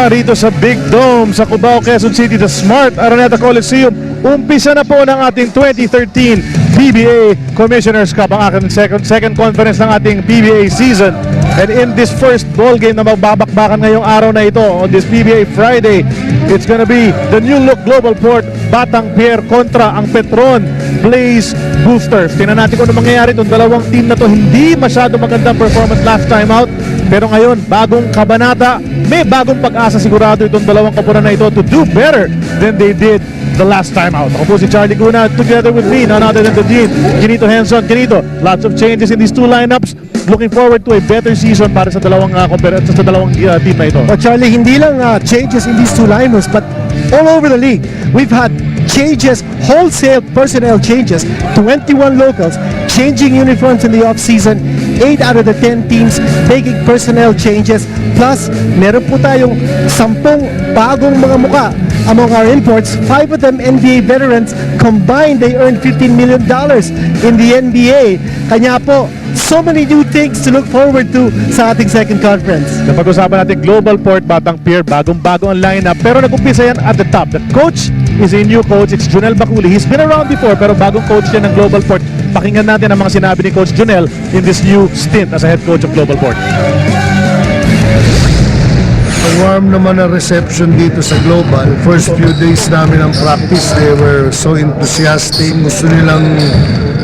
rito sa Big Dome sa Cubao, Quezon City, the Smart Araneta Coliseum. Umpisa na po ng ating 2013 PBA Commissioners Cup, ang aking second conference ng ating PBA season. And in this first ball game na magbabakbakan ngayong araw na ito, on this PBA Friday, it's gonna be the new look GlobalPort Batang Pier kontra ang Petron Blaze Boosters. Tingnan natin kung ano mangyayari itong dalawang team na to. Hindi masyado magandang performance last time out, pero ngayon, bagong kabanata, may bagong pag-asa sigurado itong dalawang kapunan na ito to do better than they did the last time out. Ako po si Charlie Guna, together with me, none other than the Dean, Kinito Henson. Kinito, lots of changes in these two lineups. Looking forward to a better season para sa dalawang team na ito. But Charlie, hindi lang changes in these two lineups, but all over the league. We've had changes, wholesale personnel changes, 21 locals changing uniforms in the off-season, 8 out of the 10 teams making personnel changes, plus meron po tayong 10 bagong mga muka among our imports. 5 of them NBA veterans. Combined, they earned $15 million in the NBA. Kanya po, so many new things to look forward to sa ating second conference. Napag-usapan natin GlobalPort, Batang Pier, bagong-bago ang lineup, pero nag-umpisa yan at the top. The coach is a new coach. It's Junel Baculi. He's been around before, pero bagong coach yan ng GlobalPort. Pakinggan natin ang mga sinabi ni Coach Junel in this new stint as a head coach of GlobalPort. Warm naman ang reception dito sa Global. First few days namin ng practice, they were so enthusiastic. Gusto nilang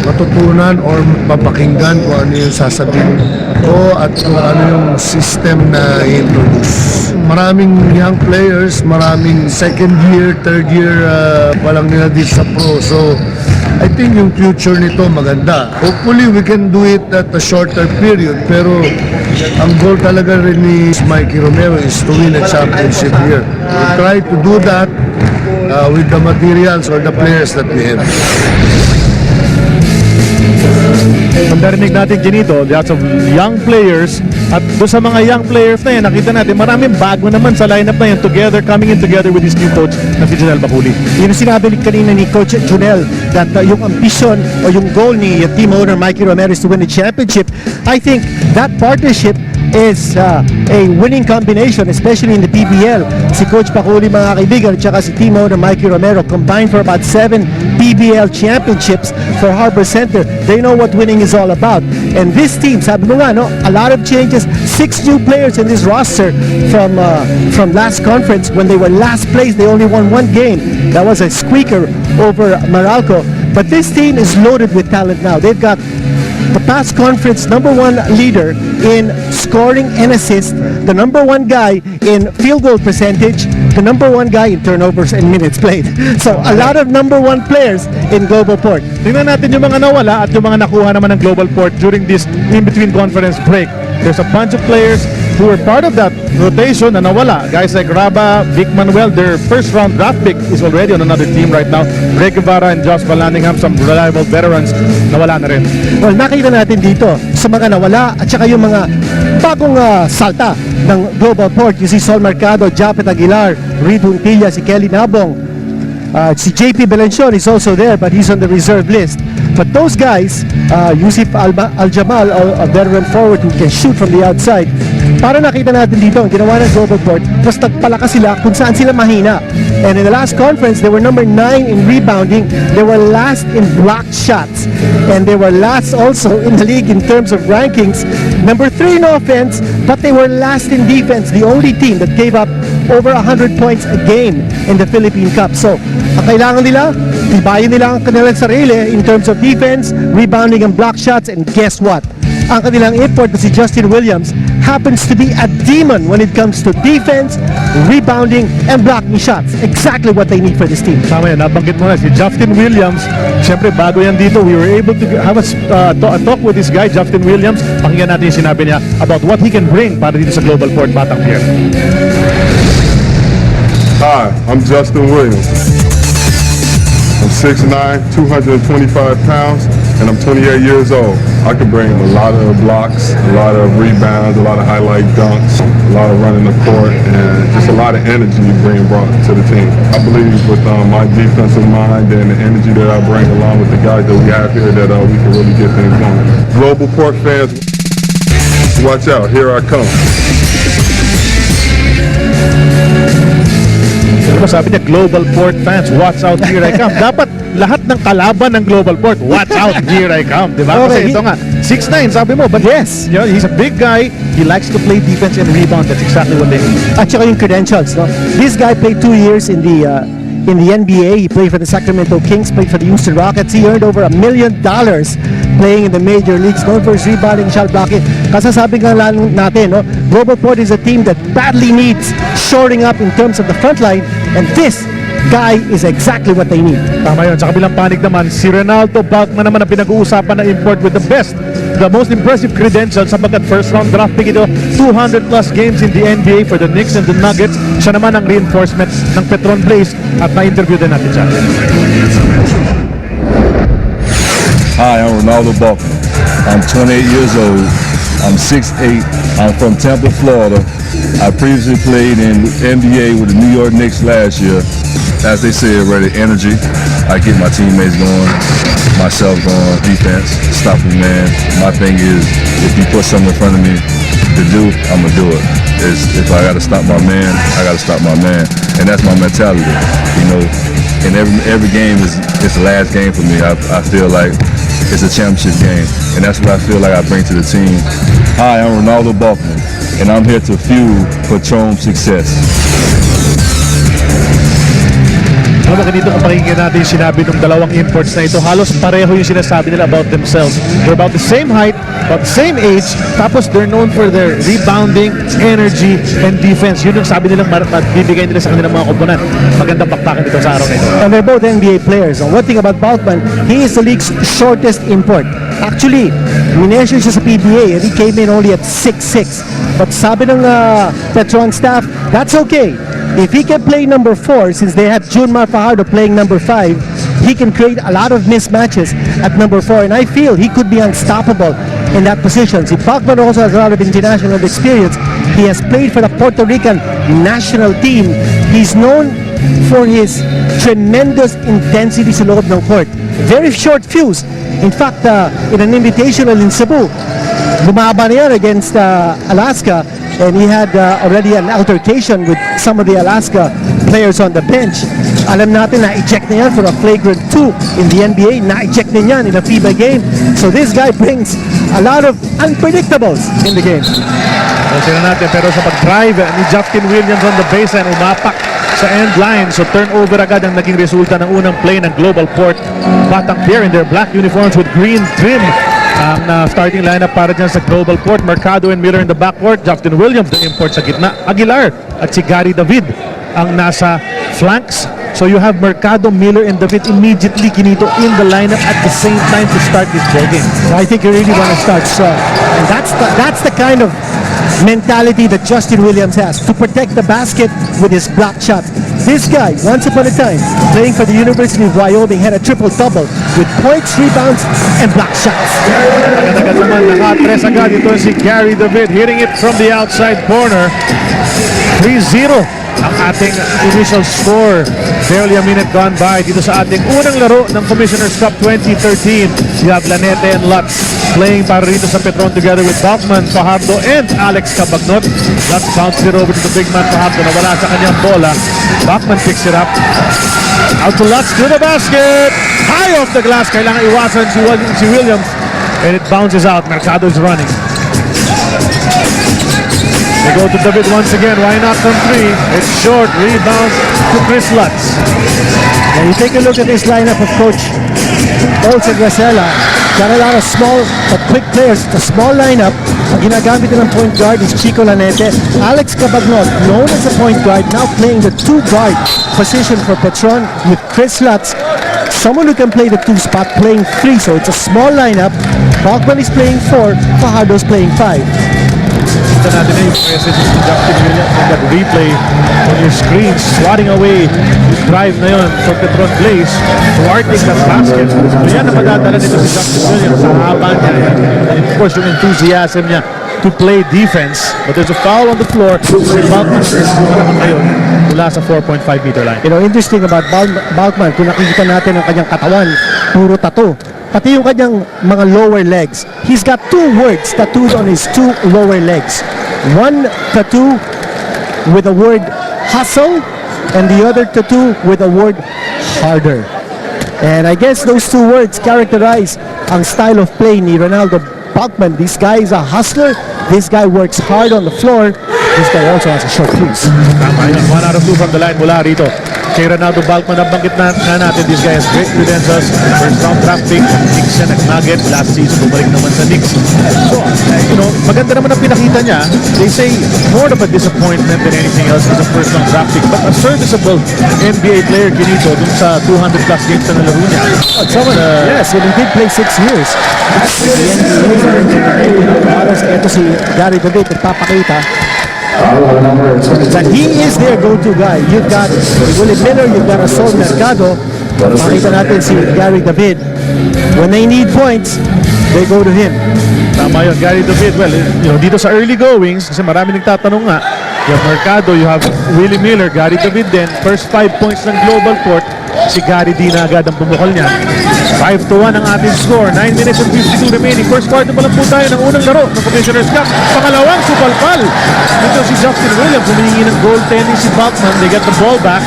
matutunan or mapakinggan kung ano yung sasabihin ko at kung ano yung system na i-introduce. Maraming young players, maraming second year, third year palang nila dito sa pro. So I think yung future nito maganda. Hopefully we can do it at a shorter period, pero ang goal talaga rin ni Mikey Romero is to win a championship here. We try to do that with the materials or the players that we have. Ang narinig natin Ginito, lots of young players, at doon sa mga young players na yan, nakita natin maraming bago naman sa lineup na yan together, coming in together with this new coach na si Junel Baculi. Yun ang sinabi kanina ni Coach Junel, that yung ambition o yung goal ni team owner Mikey Romero is to win the championship. I think that partnership is a winning combination, especially in the PBL. Si Coach Baculi, mga kaibigan, at saka si team owner Mikey Romero combined for about 7 PBL championships for Harbor Center. They know what winning is all about. And this team, sabi mo nga, no, a lot of changes, 6 new players in this roster from last conference. When they were last place, they only won 1 game. That was a squeaker over Meralco. But this team is loaded with talent now. They've got the past conference #1 leader in scoring and assist, the #1 guy in field goal percentage, the #1 guy in turnovers and minutes played. So a lot of #1 players in GlobalPort. Tingnan natin yung mga nawala at yung mga nakuha naman ng GlobalPort during this in-between conference break. There's a bunch of players who were part of that rotation na nawala. Guys like Raba, Vic Manuel, their first round draft pick is already on another team right now. Greg Guevara and Josh Valandingham, some reliable veterans, nawala na rin. Well, nakita natin dito sa mga nawala at saka yung mga bagong salta ng GlobalPort. You see Sol Mercado, Japet Aguilar, Reed Huntilla, si Kelly Nabong, si JP Belencion is also there, but he's on the reserve list. But those guys, Yusuf Al-Jamal, a veteran forward who can shoot from the outside, para nakita natin dito ang ginawa ng GlobalPort, mas nagpalakas sila kung saan sila mahina. And in the last conference, they were number 9 in rebounding, they were last in blocked shots, and they were last also in the league in terms of rankings, number 3 in offense, but they were last in defense, the only team that gave up over 100 points a game in the Philippine Cup. So, ang kailangan nila, tibayin nila ang kanilang sarili in terms of defense, rebounding, and block shots. And guess what? Ang kanilang import na si Justin Williams happens to be a demon when it comes to defense, rebounding, and blocking shots. Exactly what they need for this team. Tama yan, nabanggit mo na si Justin Williams. Siyempre, bago yan dito, we were able to have a talk with this guy, Justin Williams. Pakinggan natin yung sinabi niya about what he can bring para dito sa GlobalPort Batang Pier. Hi, I'm Justin Williams. I'm 6'9", 225 pounds, and I'm 28 years old. I can bring a lot of blocks, a lot of rebounds, a lot of highlight dunks, a lot of running the court, and just a lot of energy being brought to the team. I believe with my defensive mind and the energy that I bring along with the guys that we have here that we can really get things going. GlobalPort fans, watch out, here I come. Diba sabi niya, GlobalPort fans, watch out, here I come. Dapat lahat ng kalaban ng GlobalPort, watch out, here I come. Diba? Okay, Kasi ito nga, 6'9", sabi mo, but Yes. you know, he's a big guy, he likes to play defense and rebound. That's exactly what they need. At saka yung credentials, no? This guy played 2 years in the NBA. He played for the Sacramento Kings, played for the Houston Rockets. He earned over $1 million playing in the major leagues, known for his rebounding, shot blocking. Kasasabi nga lang natin, no? GlobalPort is a team that badly needs shoring up in terms of the front line, and this guy is exactly what they need. Tama yun. Sa kabilang panig naman, si Ronaldo Balkman naman ang pinag-uusapan na import with the best, the most impressive credentials sapagkat first round draft pick ito, 200 plus games in the NBA for the Knicks and the Nuggets. Siya naman ang reinforcement ng Petron Blaze at na-interview din natin siya. Hi, I'm Ronaldo Balkman. I'm 28 years old. I'm 6'8". I'm from Tampa, Florida. I previously played in NBA with the New York Knicks last year. As they say already, energy. I get my teammates going, myself going, defense, stopping man. My thing is, if you put something in front of me to do, I'm going to do it. If I got to stop my man, I got to stop my man. And that's my mentality. You know, and every game is the last game for me. I feel like it's a championship game, and that's what I feel like I bring to the team. Hi, I'm Ronaldo Balkman, and I'm here to fuel Petron's success. Ano ba dito kung pakinggan natin yung sinabi ng dalawang imports na ito, halos pareho yung sinasabi nila about themselves. They're about the same height, about the same age, tapos they're known for their rebounding, energy, and defense. Yun yung sabi nilang bibigay nila sa kanilang mga komponan. Magandang bakbakan dito sa araw na ito. And they're both NBA players. And one thing about Balkman, he is the league's shortest import. Actually, mineasure siya sa PBA and he came in only at 6'6". But sabi ng Petron staff, that's okay. If he can play number 4, since they have Junmar Fajardo playing number 5, he can create a lot of mismatches at number 4. And I feel he could be unstoppable in that position. See, Balkman also has a lot of international experience. He has played for the Puerto Rican national team. He's known for his tremendous intensity sa loob ng court. Very short fuse. In fact, in an invitational in Cebu, lumaban na yan against Alaska, and he had already an altercation with some of the Alaska players on the bench. Alam natin na eject na yan for a flagrant 2 in the NBA, na-eject na yan in a FIBA game. So this guy brings a lot of unpredictables in the game. Tingnan natin, pero sa pag-drive ni Justin Williams on the baseline, umapak sa end line. So turnover agad ang naging resulta ng unang play ng GlobalPort. Batang pair in their black uniforms with green trim. Ang starting lineup para dyan sa GlobalPort, Mercado and Miller in the backcourt, Justin Williams the import sa gitna, Aguilar at si Gary David ang nasa flanks. So you have Mercado, Miller, and David immediately kinito in the lineup at the same time to start this ball game. I think you really want to start strong. And that's the kind of mentality that Justin Williams has, to protect the basket with his block shots. This guy, once upon a time, playing for the University of Wyoming, had a triple-double with points, rebounds, and block shots. Agad-agad naman, naka-tres agad ito si Gary David, hitting it from the outside corner. 3-0 ang ating initial score. Barely a minute gone by dito sa ating unang laro ng Commissioner's Cup 2013. You have Lanete and Lutz playing para rito sa Petron together with Balkman, Fajardo, and Alex Cabagnot. Lutz bounces it over to the big man Fajardo na wala sa kanyang bola. Balkman picks it up. Out to Lutz to the basket. High off the glass. Kailangan iwasan si Williams. And it bounces out. Mercado is running. They go to David once again. Why not from 3? It's short. Rebound to Chris Lutz. And you take a look at this lineup of Coach Olsen Gracela. Got a lot of small but quick players. It's a small lineup. Ang ginagamit ng point guard is Chico Lanete. Alex Cabagnot, known as a point guard, now playing the 2-guard position for Petron with Chris Lutz. Someone who can play the 2 spot, playing 3. So it's a small lineup. Balkman is playing 4. Fajardo's playing 5. Kita natin na yung message ni Justin Williams on that replay on your screen, swatting away yung drive na yun for Petron Blaze, thwarting the basket. So yan na madadala nito si Justin Williams sa haba niya. And of course, yung enthusiasm niya to play defense. But there's a foul on the floor. Si Balkman naman ngayon mula sa 4.5 meter line. You know, interesting about Balkman, kung nakikita natin ang kanyang katawan, puro tattoo. Pati yung kanyang mga lower legs. He's got 2 words tattooed on his 2 lower legs. One tattoo with the word hustle, and the other two with the word harder. And I guess those two words characterize ang style of play ni Ronaldo Balkman. This guy is a hustler. This guy works hard on the floor. This guy also has a short fuse. Tama yun. 1 out of 2 from the line mula rito. Kay Ronaldo Balkman, nabanggit na natin, this guy has great credentials. First round draft pick, Knicks siya nag-nugget. Last season, bumalik naman sa Knicks. So, maganda naman ang pinakita niya. They say more of a disappointment than anything else as a first round draft pick. But a serviceable NBA player, Kinito, dun sa 200 plus games na nalaro niya. Yes, and he did play 6 years. Ito si Gary David, nagpapakita that he is their go-to guy. You've got Willie Miller, you've got Sol Mercado. Makita natin si Gary David. When they need points, they go to him. Tama yun, Gary David. Well, dito sa early goings, kasi marami nagtatanong nga, you have Mercado, you have Willie Miller, Gary David din. First 5 points ng GlobalPort, si Gary D na agad ang pumukol niya. 5-1 ang ating score. 9 minutes and 52 remaining. First quarter pa lang po tayo ng unang laro ng Commissioner's Cup. Pangalawang supalpal. Ito si Justin Williams. Humihingi ng goaltending si Balkman. They get the ball back.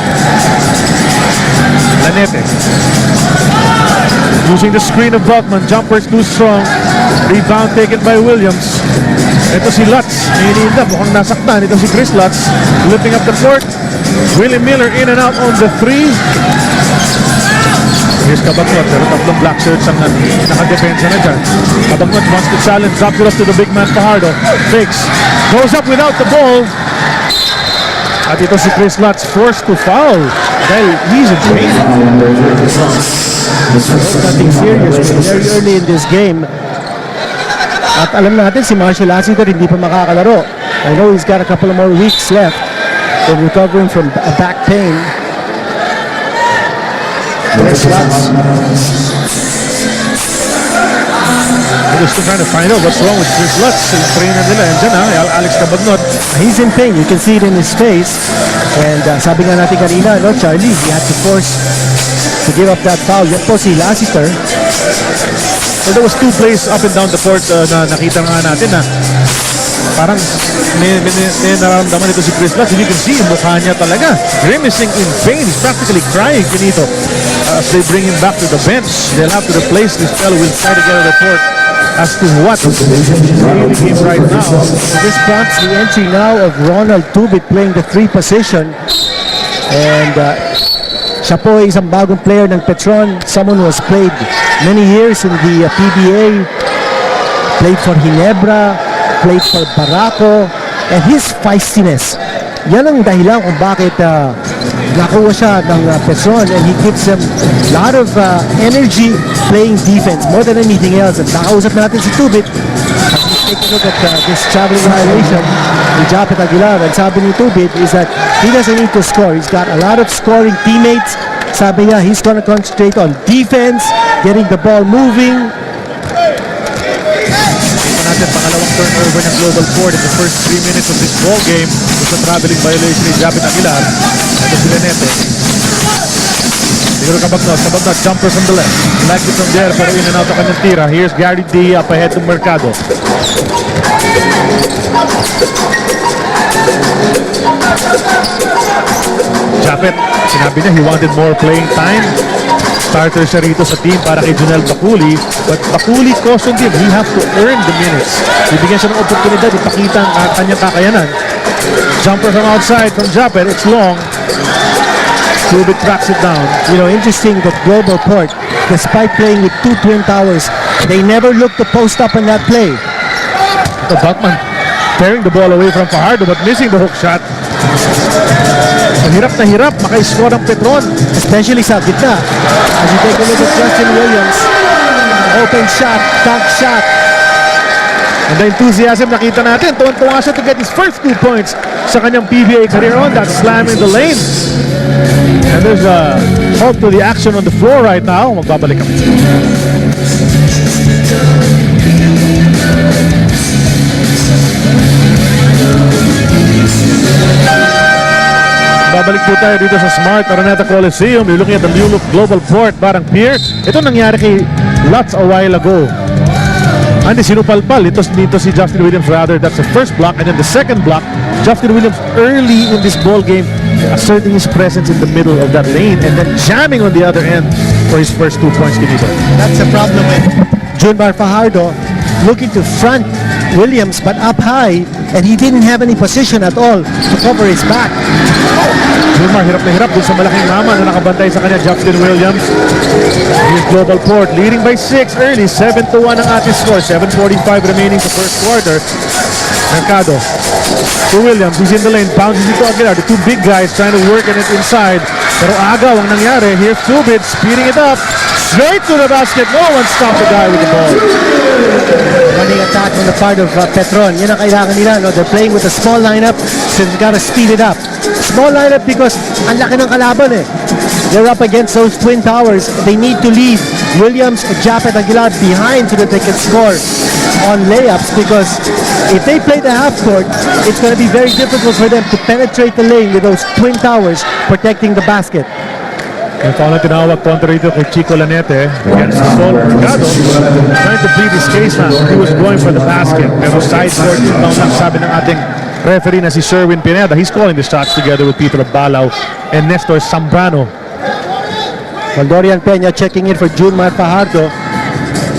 Lanete. Using the screen of Balkman. Jumpers too strong. Rebound taken by Williams. Ito si Lutz. Iniinda. Mukhang nasaktan. Ito si Chris Lutz. Lifting up the court. Willie Miller in and out on the 3. Here's Kabagnot, pero tatlong black shirts ang nakadepensa na dyan. Kabagnot wants to challenge, drops it off to the big man Fajardo. Fakes, goes up without the ball. At ito si Chris Lutz forced to foul dahil he's in pain. Nothing serious, very early in this game. At alam natin si Marshall Lassiter hindi pa makakalaro. I know he's got a couple of more weeks left in recovering from a back pain. Chris Lutz. They're still trying to find out what's wrong with Chris Lutz. Yung trainer nila, and dyan Alex Kabagnot. He's in pain. You can see it in his face. And sabi nga natin kanina, Charlie, he had to force to give up that foul. Yan po si Lassiter. Well, there was 2 plays up and down the court na nakita nga natin na parang may nararamdaman ito si Chris Lutz. And you can see yung mukha niya talaga grimacing in pain. He's practically crying, Kinito. As they bring him back to the bench, they'll have to replace this fellow. We'll try to get a report as to what is really the game right now. This prompts the entry now of Ronald Tubit playing the 3 position. And siya po ay isang bagong player ng Petron. Someone who has played many years in the PBA. Played for Ginebra, played for Barako. And his feistiness, yan ang dahilan kung bakit nakuha siya ng Petron, and he gives them a lot of energy playing defense more than anything else. At nakausap natin si Tubit as we take a look at this traveling violation ni Japet Aguilar. And sabi ni Tubit is that he doesn't need to score. He's got a lot of scoring teammates. Sabi niya he's gonna concentrate on defense, getting the ball moving. Pangalawang turnover ng GlobalPort in the first 3 minutes of this ball game. Ito sa traveling violation ni Japet Aguilar. Ito si Lanete. Siguro Kabagnot, jumper from the left. Like it from there, pero in and out ang kanyang tira. Here's Gary D up ahead to Mercado. Japet, sinabi niya he wanted more playing time. Starter siya rito sa team para kay Junel Bakuli, but Bakuli cautioned him, he have to earn the minutes. Bibigyan siya ng oportunidad, ipakita ang kanyang kakayanan. Jumper from outside from Japet, it's long. Tubit tracks it down. Interesting that GlobalPort, despite playing with 2 twin towers, they never look to post up on that play. Balkman tearing the ball away from Fajardo but missing the hook shot. Hirap na hirap maka-score ang Petron, especially sa gitna. As you take a look at Justin Williams, open shot, dunk shot. And the enthusiasm nakita natin, tuwan-tuwa siya to get his first 2 points sa kanyang PBA career on that slam in the lane. And there's a halt to the action on the floor right now. Magbabalik kami. Babalik po tayo dito sa Smart Araneta Coliseum. You're looking at the new GlobalPort Barang Pier. Ito nangyari kay Lutz a while ago. Hindi sinupalpal. Ito dito si Justin Williams rather. That's the first block. And then the second block Justin Williams early in this ball game, asserting his presence in the middle of that lane and then jamming on the other end for his first 2 points, Kinito. That's the problem with Junmar Fajardo looking to front Williams but up high, and he didn't have any position at all to cover his back. Junmar hirap na hirap dun sa malaking mama na nakabantay sa kanya, Justin Williams. Here's GlobalPort leading by 6 early, 7-1 ang ating score, 7:45 remaining sa first quarter. Mercado to Williams, he's in the lane, bounces into Aguilar, the two big guys trying to work in it inside, pero agaw ang nangyari. Here's Tubid speeding it up straight to the basket. No one stopped the guy with the ball. Running attack on the part of Petron. Yan ang kailangan nila. No? They're playing with a small lineup, so they've got to speed it up. Small lineup because ang laki ng kalaban eh. They're up against those twin towers. They need to leave Williams and Japet Aguilar behind so that they can score on layups, because if they play the half court, it's going to be very difficult for them to penetrate the lane with those twin towers protecting the basket. Yung foul na tinawag kontra rito kay Chico Lanete against Sol Mercado, trying to plead his case na he was going for the basket, pero side court inbound lang, sabi ng ating referee na si Sherwin Pineda. He's calling the shots together with Peter Balao and Nestor Zambrano. Well, Dorian Peña checking in for Junmar Fajardo,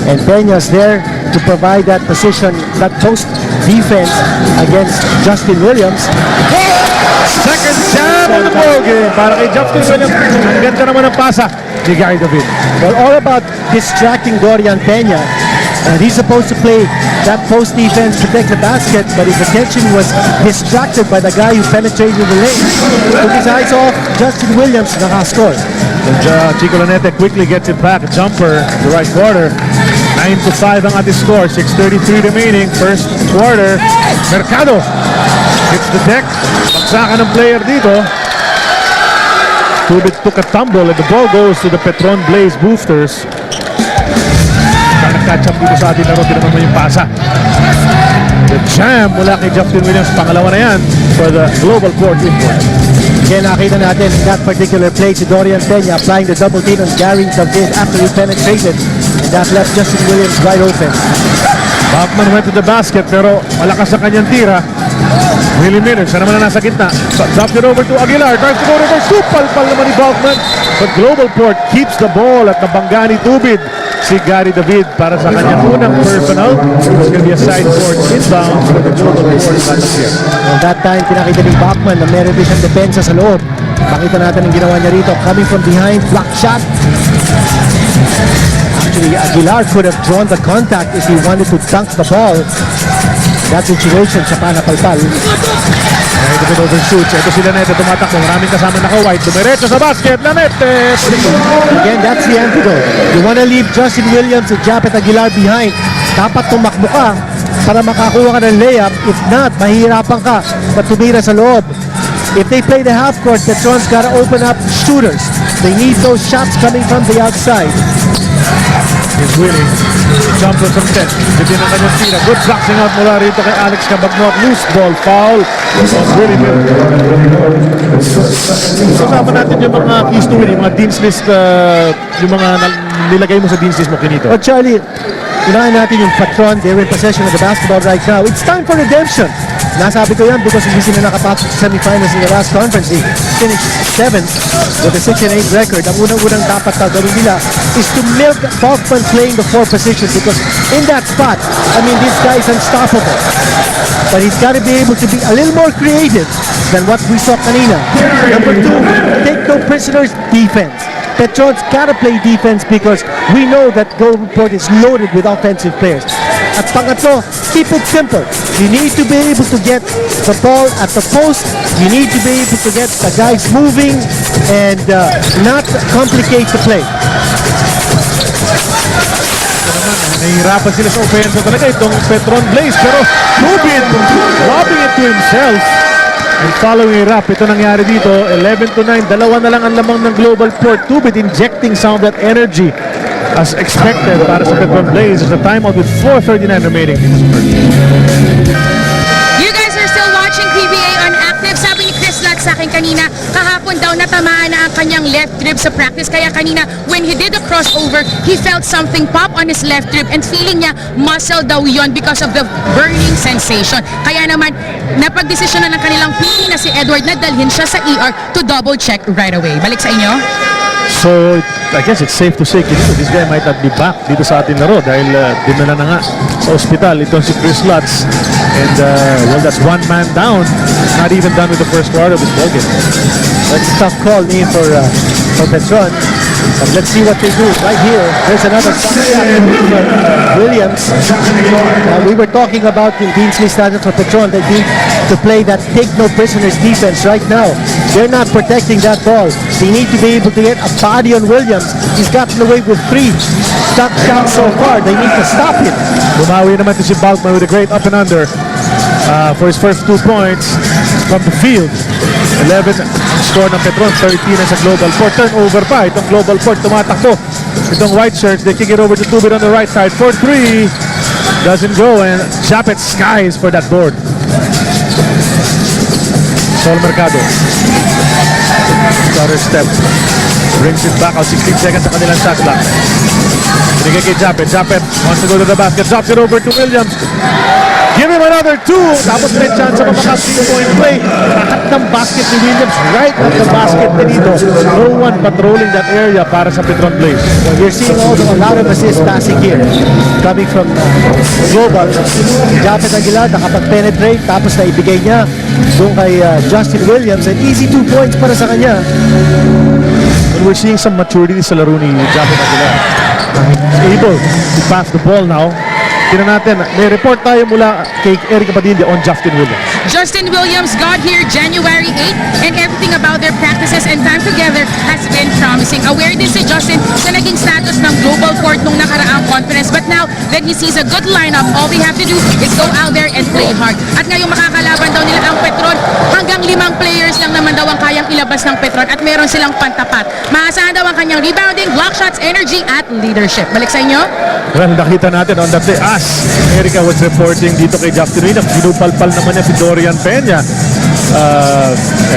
and Peña's there to provide that position, that post defense against Justin Williams. Second jam of the ball game para kay Justin Williams. Ang ganda naman ng pasa ni Gary David. Well, all about distracting Dorian Peña. And he's supposed to play that post defense, protect the basket, but his attention was distracted by the guy who penetrated the lane. Took his eyes off Justin Williams, nakascore. Chico Lanete quickly gets it back. Jumper, the right quarter. 9-5 ang ating score. 6:33 remaining. First quarter. Mercado hits the deck. Pagsakan ng player dito. Tubit took a tumble and the ball goes to the Petron Blaze Boosters. Catch up dito sa ating laro. Tinaman mo yung pasa. The jam mula kay Justin Williams. Pangalawa na yan for the GlobalPort import. Again, nakita natin that particular play si Dorian Peña applying the double team on Gary David after he penetrated, and that left Justin Williams wide open. Bachman went to the basket pero malakas sa kanyang tira. Willie Miller, siya naman na nasa gitna. Dropped it over to Aguilar. Tries to go reverse. Pal naman ni Bachman. But GlobalPort keeps the ball at nabangga ni Tubid si Gary David para sa kanyang unang personal. It's going to be a side court inbound for the GlobalPort last year. Well, that time, pinakita ni Bachman na meron din siyang depensa sa loob. Makita natin ang ginawa niya rito. Coming from behind, block shot. Actually, Aguilar could have drawn the contact if he wanted to dunk the ball. That situation, siya pa napalpal. Ito po overshoots. Ito si Lanete tumatakbo. Maraming kasama naka-white. Dumiretso sa basket. Lanete! Again, that's the antidote. You want to leave Justin Williams and Japet Aguilar behind. Dapat tumakbo ka para makakuha ka ng layup. If not, mahihirapan ka na tumira sa loob. If they play the half court, Petron's got to open up shooters. They need those shots coming from the outside. Here's Willie. Jumper from 10. Bitin ang kanyang tira. Good boxing out mula rito kay Alex Cabagnot. Loose ball foul. Willie Miller. Kasama natin yung mga keys to win, yung mga dean's list, yung mga nilagay mo sa dean's list mo, Kinito. Oh, Charlie, unahin natin yung Petron. They're in possession of the basketball right now. It's time for redemption. Nasabi ko yan because hindi sila nakapasok sa semifinals in the last conference. They finished 7th with a 6-8 record. Ang unang-unang dapat gawin nila is to milk Bachman playing the 4 positions, because in that spot, I mean, this guy is unstoppable. But he's got to be able to be a little more creative than what we saw kanina. Number 2, take no prisoners, defense. Petron's got to play defense because we know that GlobalPort is loaded with offensive players. At pangatlo, keep it simple. You need to be able to get the ball at the post. You need to be able to get the guys moving and not complicate the play. Nahihirapan sila sa offense talaga itong Petron Blaze, pero Tubid robbing it to himself and following it up. Ito nangyari dito, 11-9, dalawa na lang ang lamang ng GlobalPort. Tubid injecting some of that energy as expected para sa Petron Blaze. There's a timeout with 4:39 remaining. You guys are still watching PBA on Active. Sabi ni Chris Lat sa akin kanina, kahapon kahapon daw natamaan na ang kanyang left rib sa practice. Kaya kanina, when he did the crossover, he felt something pop on his left rib and feeling niya muscle daw yon because of the burning sensation. Kaya naman, napagdesisyon na ng kanilang PT na si Edward na dalhin siya sa ER to double check right away. Balik sa inyo. So, I guess it's safe to say, Kinito, this guy might not be back dito sa ating laro dahil dinala na nga sa ospital itong si Chris Lutz. And, well, that's one man down. Not even done with the first quarter of this ballgame. That's a tough call for Petron. But let's see what they do. Right here, there's another Williams. We were talking about in Beansley started for Petron. They need to play that take no prisoners defense right now. They're not protecting that ball. They need to be able to get a body on Williams. He's gotten away with 3 stock shots so far. They need to stop him. Bumawi naman to si Balkman with a great up and under for his first 2 points from the field. 11 ang score ng Petron, 13 na sa GlobalPort. Turnover pa itong GlobalPort, tumatakbo itong white shirts. They kick it over to Tubit on the right side for 3. Doesn't go, and Japet skies for that board. Sol Mercado, stutter step, brings it back out. 16 seconds sa kanilang shot clock. Binigay kay Japet. Japet wants to go to the basket, drops it over to Williams. Give him another 2. Tapos may chance sa mapaka 3-point play. Lahat ng basket ni Williams right at the basket na dito. No one patrolling that area para sa Petron Blaze. Well, we're seeing also a lot of assist passing here coming from Global. Japet Aguilar nakapag-penetrate tapos naibigay niya doon kay Justin Williams, and easy 2 points para sa kanya. And we're seeing some maturity sa laro ni Japet Aguilar. He's able to pass the ball now. Tingnan natin, may report tayo mula kay Eric Padilla on Justin Williams. Justin Williams got here January 8 and everything about their practices and time together has been promising. Aware din si Justin sa naging status ng GlobalPort nung nakaraang conference, but now that he sees a good lineup, all they have to do is go out there and play hard. At ngayong makakalaban daw nila ang Petron, hanggang 5 players lang naman daw ang kayang ilabas ng Petron at meron silang pantapat. Maasahan daw ang kanyang rebounding, block shots, energy at leadership. Balik sa inyo. Well, nakita natin on that day, Erica was reporting dito kay Justin Williams. Pinupalpal naman niya si Dorian Peña.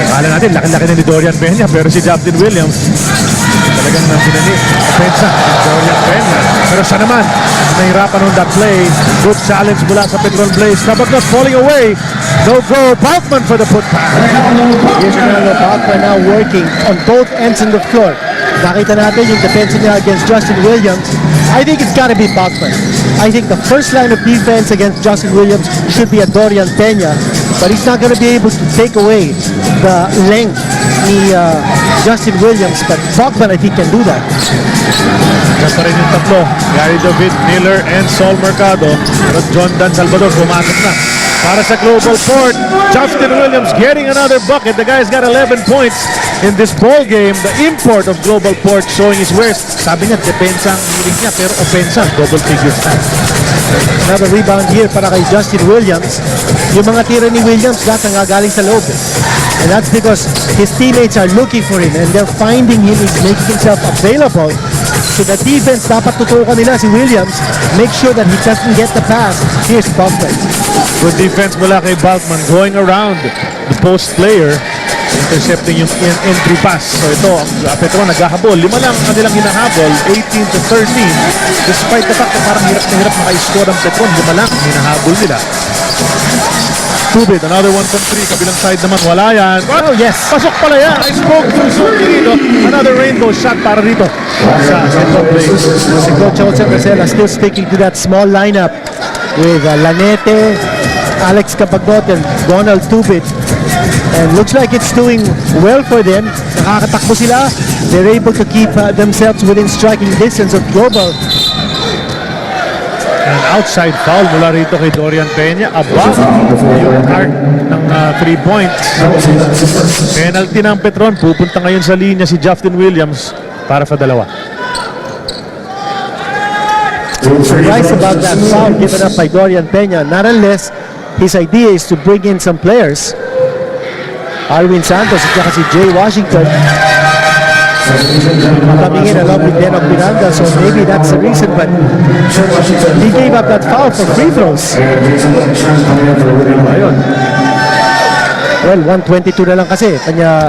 Kala natin, laki-laki na ni Dorian Peña, pero si Justin Williams talagang nansinani. Offensa ni Dorian Peña. Pero siya naman, nahirapan on that play. Good challenge mula sa Petron Blaze. But not falling away. No go. Balkman for the put back. Here's another Balkman now working on both ends of the floor. Nakita natin yung defense niya against Justin Williams. I think it's gotta be Balkman. I think the first line of defense against Justin Williams should be a Dorian Peña, but he's not gonna be able to take away the length ni Justin Williams, but Balkman I think can do that. Diyan pa rin yung tatlo. Gary David, Miller, and Sol Mercado. Pero John Dan Salvador pumasok na. Para sa GlobalPort, Justin Williams getting another bucket. The guy's got 11 points in this ball game. The import of GlobalPort showing his wares. Sabi niya, depensa ang hilig niya, pero offensa, double figures na. Another rebound here para kay Justin Williams. Yung mga tira ni Williams lahat nangagaling sa loob. And that's because his teammates are looking for him and they're finding him, he's making himself available. So the defense, dapat tutukan nila si Williams. Make sure that he doesn't get the pass. Here's Balkman. Good defense mula kay Balkman, going around the post player, intercepting yung entry pass. So ito, ang Petron naghahabol. 5 lang ang kanilang hinahabol, 18-13. Despite the fact na parang hirap na hirap maka-score ang Petron, 5 lang ang hinahabol nila. Tubit, another one from 3. Kabilang side naman, wala yan. Oh yes, pasok pala yan. I spoke too soon dito. Another rainbow shot para dito sa Petron Blaze. Si Coach Jose Marcela still sticking to that small lineup with Lanete, Alex Capagot, and Donald Tubit. And looks like it's doing well for them. Nakakatakbo sila. They're able to keep themselves within striking distance of Global. An outside foul mula rito kay Dorian Peña. Above yung arc ng 3 points. Penalty ng Petron. Pupunta ngayon sa linya si Justin Williams para sa 2. Surprised about that foul given up by Dorian Peña. Not unless his idea is to bring in some players. Arwin Santos at saka si Jay Washington coming in along with Denok Miranda, so maybe that's the reason, but he gave up that foul for free throws. Well, 122 na lang kasi kanya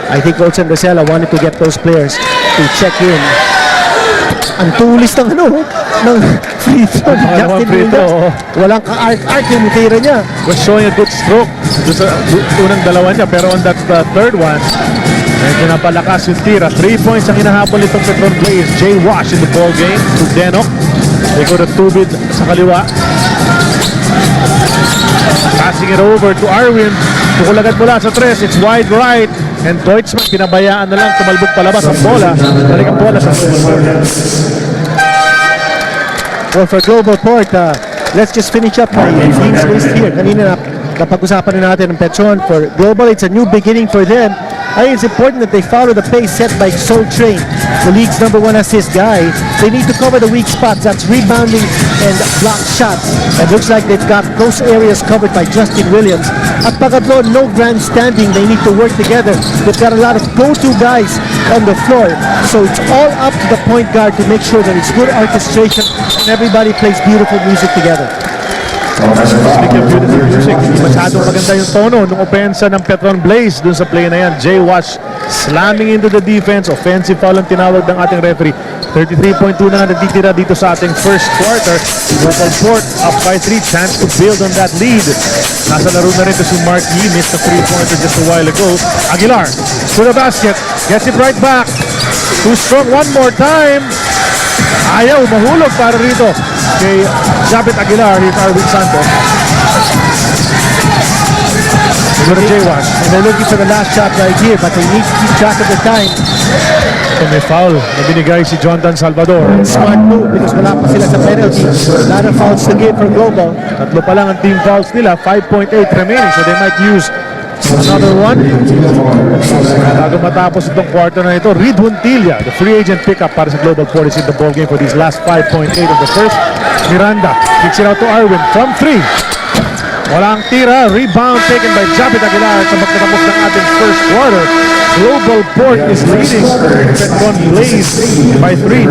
I think Olsen Rosella wanted to get those players to check in. Ang tulis ng free throw ni Justin free throw, Williams. Walang ka-arc yung tira niya. Was showing a good stroke doon sa unang dalawa niya, pero on that third one, medyo napalakas yung tira. 3 points ang hinahabol itong Petron Blaze. Jay Wash in the ball game to Denok. They go to Tubid sa kaliwa. Passing it over to Arwin. Tukulagad mula sa 3. It's wide right. And Deutschman, pinabayaan na lang. Tumalbog palabas ang bola. Balik ang bola sa Well, for GlobalPort, let's just finish up my team's list here. Kanina napag-usapan na natin ng Petron. For Global, it's a new beginning for them. I think it's important that they follow the pace set by Soul Train, the league's #1 assist guy. They need to cover the weak spots. That's rebounding and block shots. It looks like they've got those areas covered by Justin Williams. At pagkatlo, no grandstanding. They need to work together. They've got a lot of go-to guys on the floor. So it's all up to the point guard to make sure that it's good orchestration and everybody plays beautiful music together. Speaking of beautiful music, hindi masyadong maganda yung tono ng opensa ng Petron Blaze dun sa play na yan. Jay Wash slamming into the defense. Offensive foul ang tinawag ng ating referee. 33.2 na nga natitira dito sa ating first quarter. GlobalPort up by 3. Chance to build on that lead. Nasa laro na rin to si Mark Yee. Missed a 3-pointer just a while ago. Aguilar to the basket. Gets it right back. Too strong one more time. Ayaw, mahulog para rito kay Japet Aguilar. Here's Arwin Santos. Go to Jay Wash. And they're looking for the last shot right here, but they need to keep track of the time. So may foul na binigay si Jonathan Salvador. Smart move because wala pa sila sa penalty. A lot of fouls to give for Global. Tatlo pa lang ang team fouls nila. 5.8 remaining. So they might use another one. Bago matapos itong quarter na ito, Reed Huntilla, the free agent pickup para sa GlobalPort, is in the ball game for these last 5.8 of the first. Miranda kicks it out to Arwin from 3. Walang tira. Rebound taken by Japet Aguilar sa pagkatapos ng ating first quarter. GlobalPort is leading Petron Blaze by 3,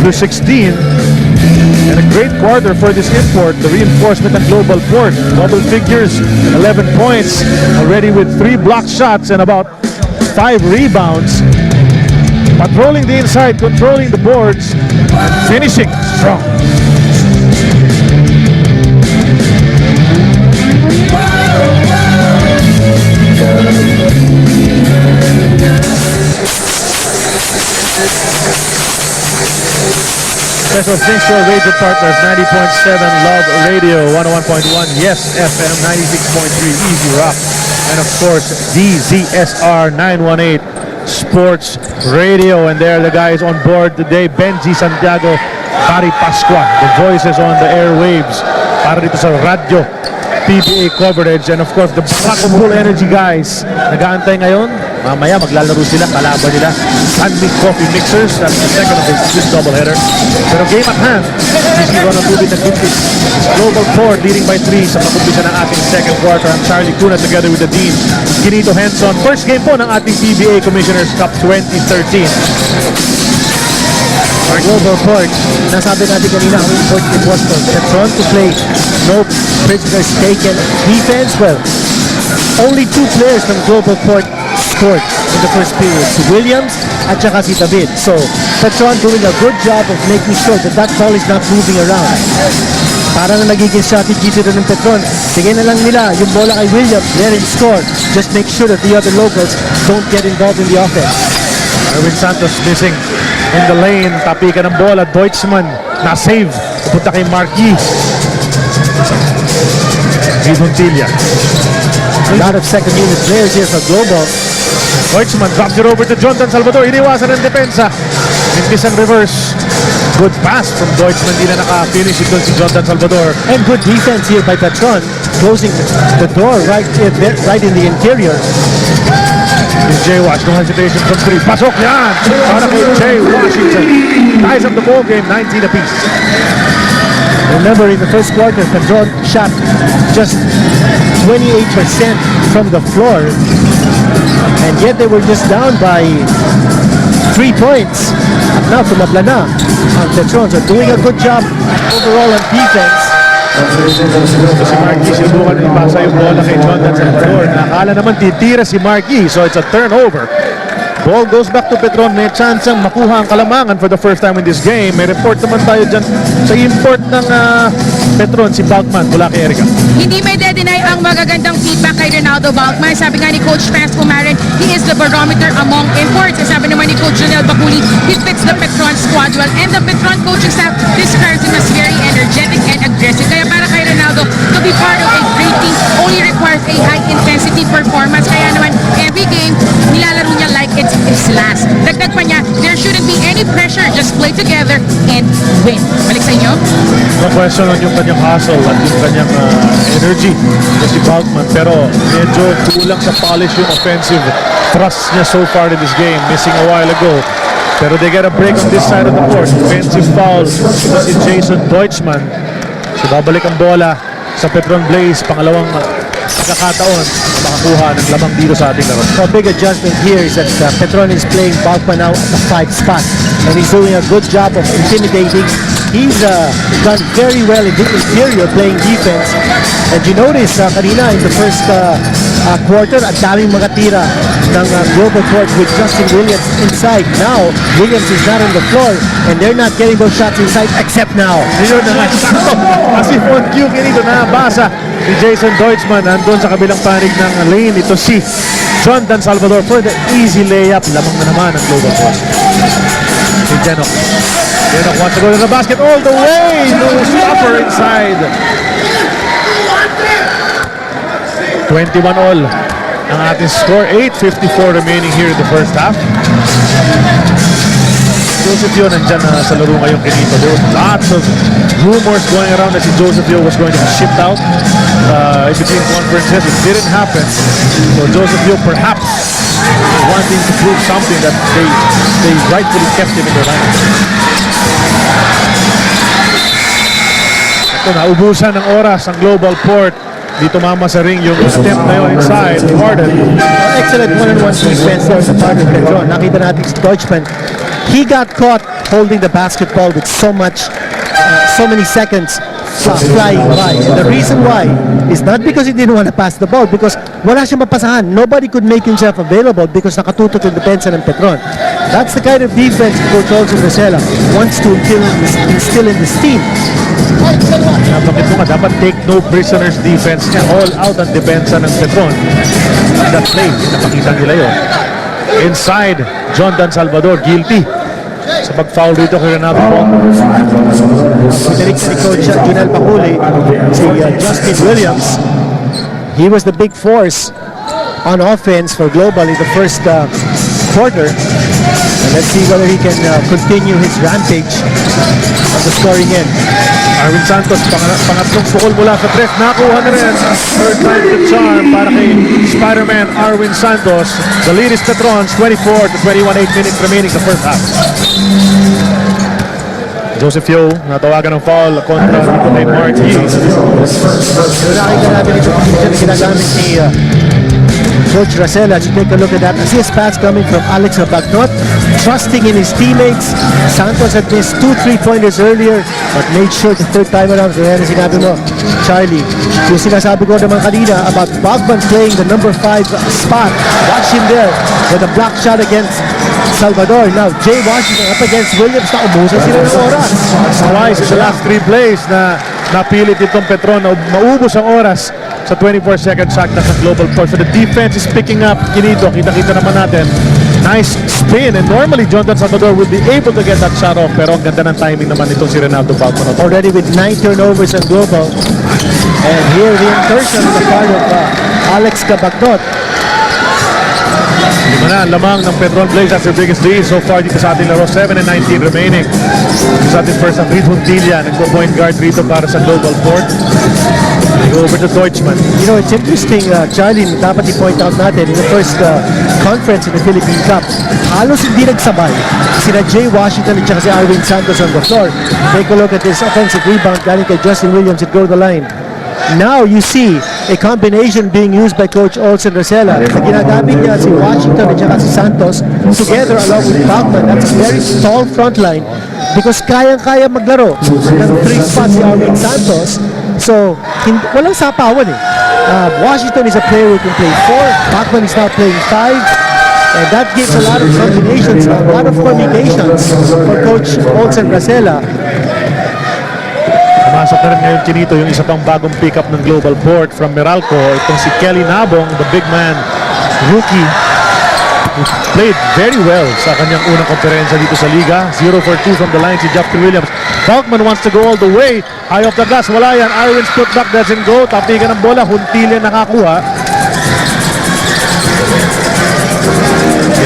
19-16. And a great quarter for this import, the reinforcement of GlobalPort. Double figures, 11 points, already with 3 block shots and about 5 rebounds. Patrolling the inside, controlling the boards, and finishing strong. Special thanks to our radio partners, 90.7 Love Radio, 101.1 Yes FM, 96.3 Easy Rock, and of course DZSR 918 Sports Radio. And there the guys on board today, Benji Santiago, Pari Pascua, the voices on the airwaves para dito sa radyo PBA coverage, and of course the Black and Bull Energy guys nag-aantay ngayon. Mamaya maglalaro sila, kalaban nila Sunmig Coffee Mixers. That's the second of this doubleheader. Pero game at hand, GC Ronald Tubid nag-compete. GlobalPort leading by 3 sa pag-umpisa ng ating second quarter. Ang Charlie Cuna together with the Dean Ginito Henson. First game po ng ating PBA Commissioners Cup 2013. GlobalPort, nasabi natin kanina ang important was for Petron to play no prisoners taken defense. Well, only 2 players from GlobalPort scored in the first period, si Williams at saka si David. So Petron doing a good job of making sure that that ball is not moving around. Parang nagiging strategy dito ng Petron, tingin na lang nila yung bola kay Williams, let him score. Just make sure that the other locals don't get involved in the offense. Arwin Santos missing in the lane. Tapikan ng bola. Deutschman na-save. Pupunta kay Marquis. Reed Huntilla. A lot of second unit players here for Global. Deutschman drops it over to Jonathan Salvador. Iniwasan ng depensa. Mintis ang reverse. Good pass from Deutschman. Hindi na naka-finish ito si Jonathan Salvador. And good defense here by Petron, closing the door right in the interior. Jay Wash, no hesitation from 3. Pasok yan! Para kay Jay Washington. Ties up the ball game, 19 apiece. Remember, in the first quarter, Petron shot just 28% from the floor, and yet they were just down by 3 points. At now, tumabla na ang Petron. So doing a good job overall on defense. Si Marquis sinubukan ipasa yung bola kay Jondan Salvador. Nakakala naman titira si Marquis, so it's a turnover. Ball goes back to Petron. May chance ang makuha ang kalamangan for the first time in this game. May report naman tayo dyan sa import ng Petron, si Balkman mula kay Erica. Hindi may de-deny ang magagandang feedback kay Ronaldo Balkman. Sabi nga ni Coach Fans Pumarin, he is the barometer among imports. Sabi naman ni Coach Jonel Baculi, he fits the Petron squad well. And the Petron coaching staff describes him as very energetic and aggressive. Kaya para kay Ronaldo, to be part of a great team only requires a high-intensity performance. Kaya naman, every game, nilalaro niya like it's his last. Dagdag pa niya, there shouldn't be any pressure. Just play together and win. Balik sa inyo. No question on yung kanyang hustle at yung kanyang energy si Balkman, pero medyo kulang sa polish yung offensive thrust niya so far in this game, missing a while ago. Pero they get a break on this side of the court. Offensive foul si Jason Deutschmann. So babalik ang bola sa Petron Blaze, pangalawang pagkakataon makakuha ng lamang dito sa ating laro. So a big adjustment here is that Petron is playing Balkman now at the 5 spot, and he's doing a good job of intimidating. He's done very well in the interior playing defense. And you notice kanina in the first quarter, ang daming mga tira ng GlobalPort with Justin Williams inside. Now, Williams is not on the floor and they're not getting those shots inside except now. Yun na nga, sakto. Kasi on cue, kinito nabasa ni Jason Deutschmann nandun sa kabilang panig ng lane. Ito si Jondan Salvador for the easy layup. Lamang na naman ang GlobalPort. Si Jenok. Jenok wants to go to the basket all the way. No stopper inside. 21 all ang ating score. 8:54 remaining here in the first half. Joseph Yo nandyan sa laro ngayong kinito. There was lots of rumors going around that si Joseph Yo was going to be shipped out in between conferences. It didn't happen. So Joseph Yo perhaps wanting to prove something that they rightfully kept him in their lineup. Ito, naubusan ng oras ang GlobalPort. Dito mama sa ring yung attempt na yun inside. Warden. Excellent one-on-one defense there sa part of Petron. Nakita natin si Deutschmann. He got caught holding the basketball with so many seconds flying by. And the reason why is not because he didn't want to pass the ball, because wala siyang mapasahan. Nobody could make himself available because nakatutok yung depensa ng Petron. That's the kind of defense Coach Olsen Rosella wants to instill in this team. Nabanggit mo nga, dapat take no prisoners defense niya. All out ang depensa ng Petron. That play, napakita nila yun. Inside, Jondan Salvador, guilty sa pag-foul dito kay Renato Pong. Pinarik ni Coach Jonel Baculi, si Justin Williams. He was the big force on offense for Global in the first quarter. And let's see whether he can continue his rampage on the scoring end. Arwin Santos, pangatlong sukol mula sa tres. Nakuha na rin. Third time to charm para kay Spider-Man Arwin Santos. The lead is Petron's 24 to 21, 8 minutes remaining sa first half. Joseph Yo, natawagan ng foul kontra dito kay Marquis. Nakita natin ito na ginagamit ni Coach Rosella. To take a look at that assist pass coming from Alex Bagnot, trusting in his teammates. Santos had missed 2 3-pointers earlier but made sure the third time around. So yan ang sinabi mo, Charlie, yung sinasabi ko naman kanina about Bogman playing the number 5 spot. Watch him there with a block shot against Salvador. Now Jay Washington up against Williams, na umusan sila ng oras. Twice in the last 3 plays na napilit itong Petron na maubos ang oras sa 24-second shot na sa GlobalPort. So the defense is picking up. Kinito, kita-kita naman natin. Nice spin, and normally Jondan Salvador would be able to get that shot off, pero ang ganda ng timing naman itong si Ronaldo Balkman. Already with 9 turnovers on Global. And here the incursion on the part of Alex Bagnot. Lima na ang lamang ng Petron Blaze. That's their biggest lead so far dito sa ating laro. 7 and 19 remaining. Dito sa ating first half, Ridwan Tilla nagpo-point guard rito para sa GlobalPort. They go over to Deutschmann. You know, it's interesting, Charlie, dapat i-point out natin in the first conference in the Philippine Cup, halos hindi nagsabay sina Jay Washington at saka si Arwin Santos on the floor. Take a look at this offensive rebound galing kay Justin Williams at go to the line. Now you see a combination being used by Coach Olsen Rosella. Na ginagamit niya si Washington at saka si Santos together along with Bogman. That's a very tall front line because kayang-kaya maglaro ng 3 spots si Arwin Santos. So, walang sapawan eh. Washington is a player who can play 4. Bachman is now playing 5. And that gives a lot of combinations, a lot of permutations for Coach Olsen Bracela. Pumasok na rin ngayon Chinito yung isa pang bagong pick-up ng GlobalPort from Meralco. Itong si Kelly Nabong, the big man, rookie, who played very well sa kanyang unang konferensya dito sa Liga. 0 for 2 from the line si Justin Williams. Bachman wants to go all the way. High off the glass, wala yan. Irwin's putback doesn't go. Tapigan ng bola, Huntilya nakakuha.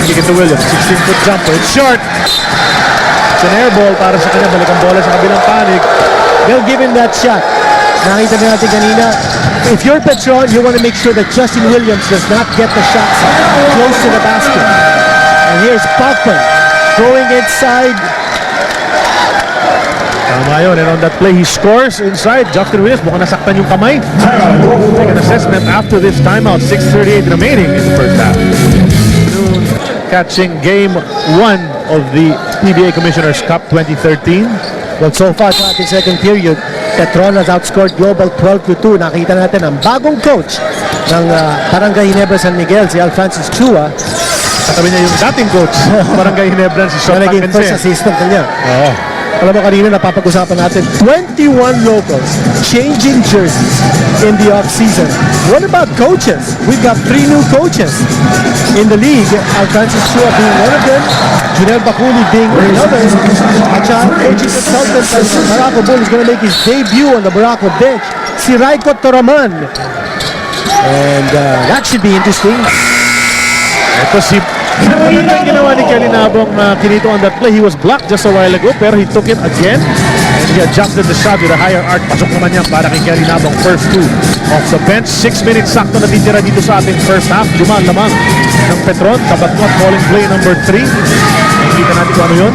Kick it to Williams, 16-foot jumper. It's short. It's an air ball para sa kanya. Balik ang bola sa kabilang panig. They'll give him that shot. Nakita na natin kanina. If you're Petron, you want to make sure that Justin Williams does not get the shots close to the basket. And here's Bachman going inside. Tama yun. And on that play, he scores inside. Justin Williams, mukhang nasaktan yung kamay. Take an assessment after this timeout. 6:38 remaining in the first half. Catching game 1 of the PBA Commissioner's Cup 2013. Well, so far sa ating second period, Petron has outscored Global 12-2. Nakita natin ang bagong coach ng Barangay Ginebra San Miguel, si Alfrancis Chua. Katabi niya yung dating coach Barangay Ginebra, si Sean Na naging first Mackenzie. assistant niya. Oo. Alam mo kanina napapag-usapan natin 21 locals changing jerseys in the off-season. What about coaches? We've got 3 new coaches in the league. Alfrancis Chua being one of them, Junel Bakuli being another. At siya, coaching consultant ng Barako Bull is going to make his debut on the Barako bench, si Raiko Toraman. And that should be interesting. Ito si maganda yung ginawa ni Kelly Nabong Kinito on that play. He was blocked just a while ago pero he took it again and he adjusted the shot with a higher arc. Pasok naman yan para kay Kelly Nabong. First 2 off the bench. 6 minutes sakto natitira dito sa ating first half. 5 lamang ng Petron. Kabatnot calling play number 3. Nakikita natin kung ano yun.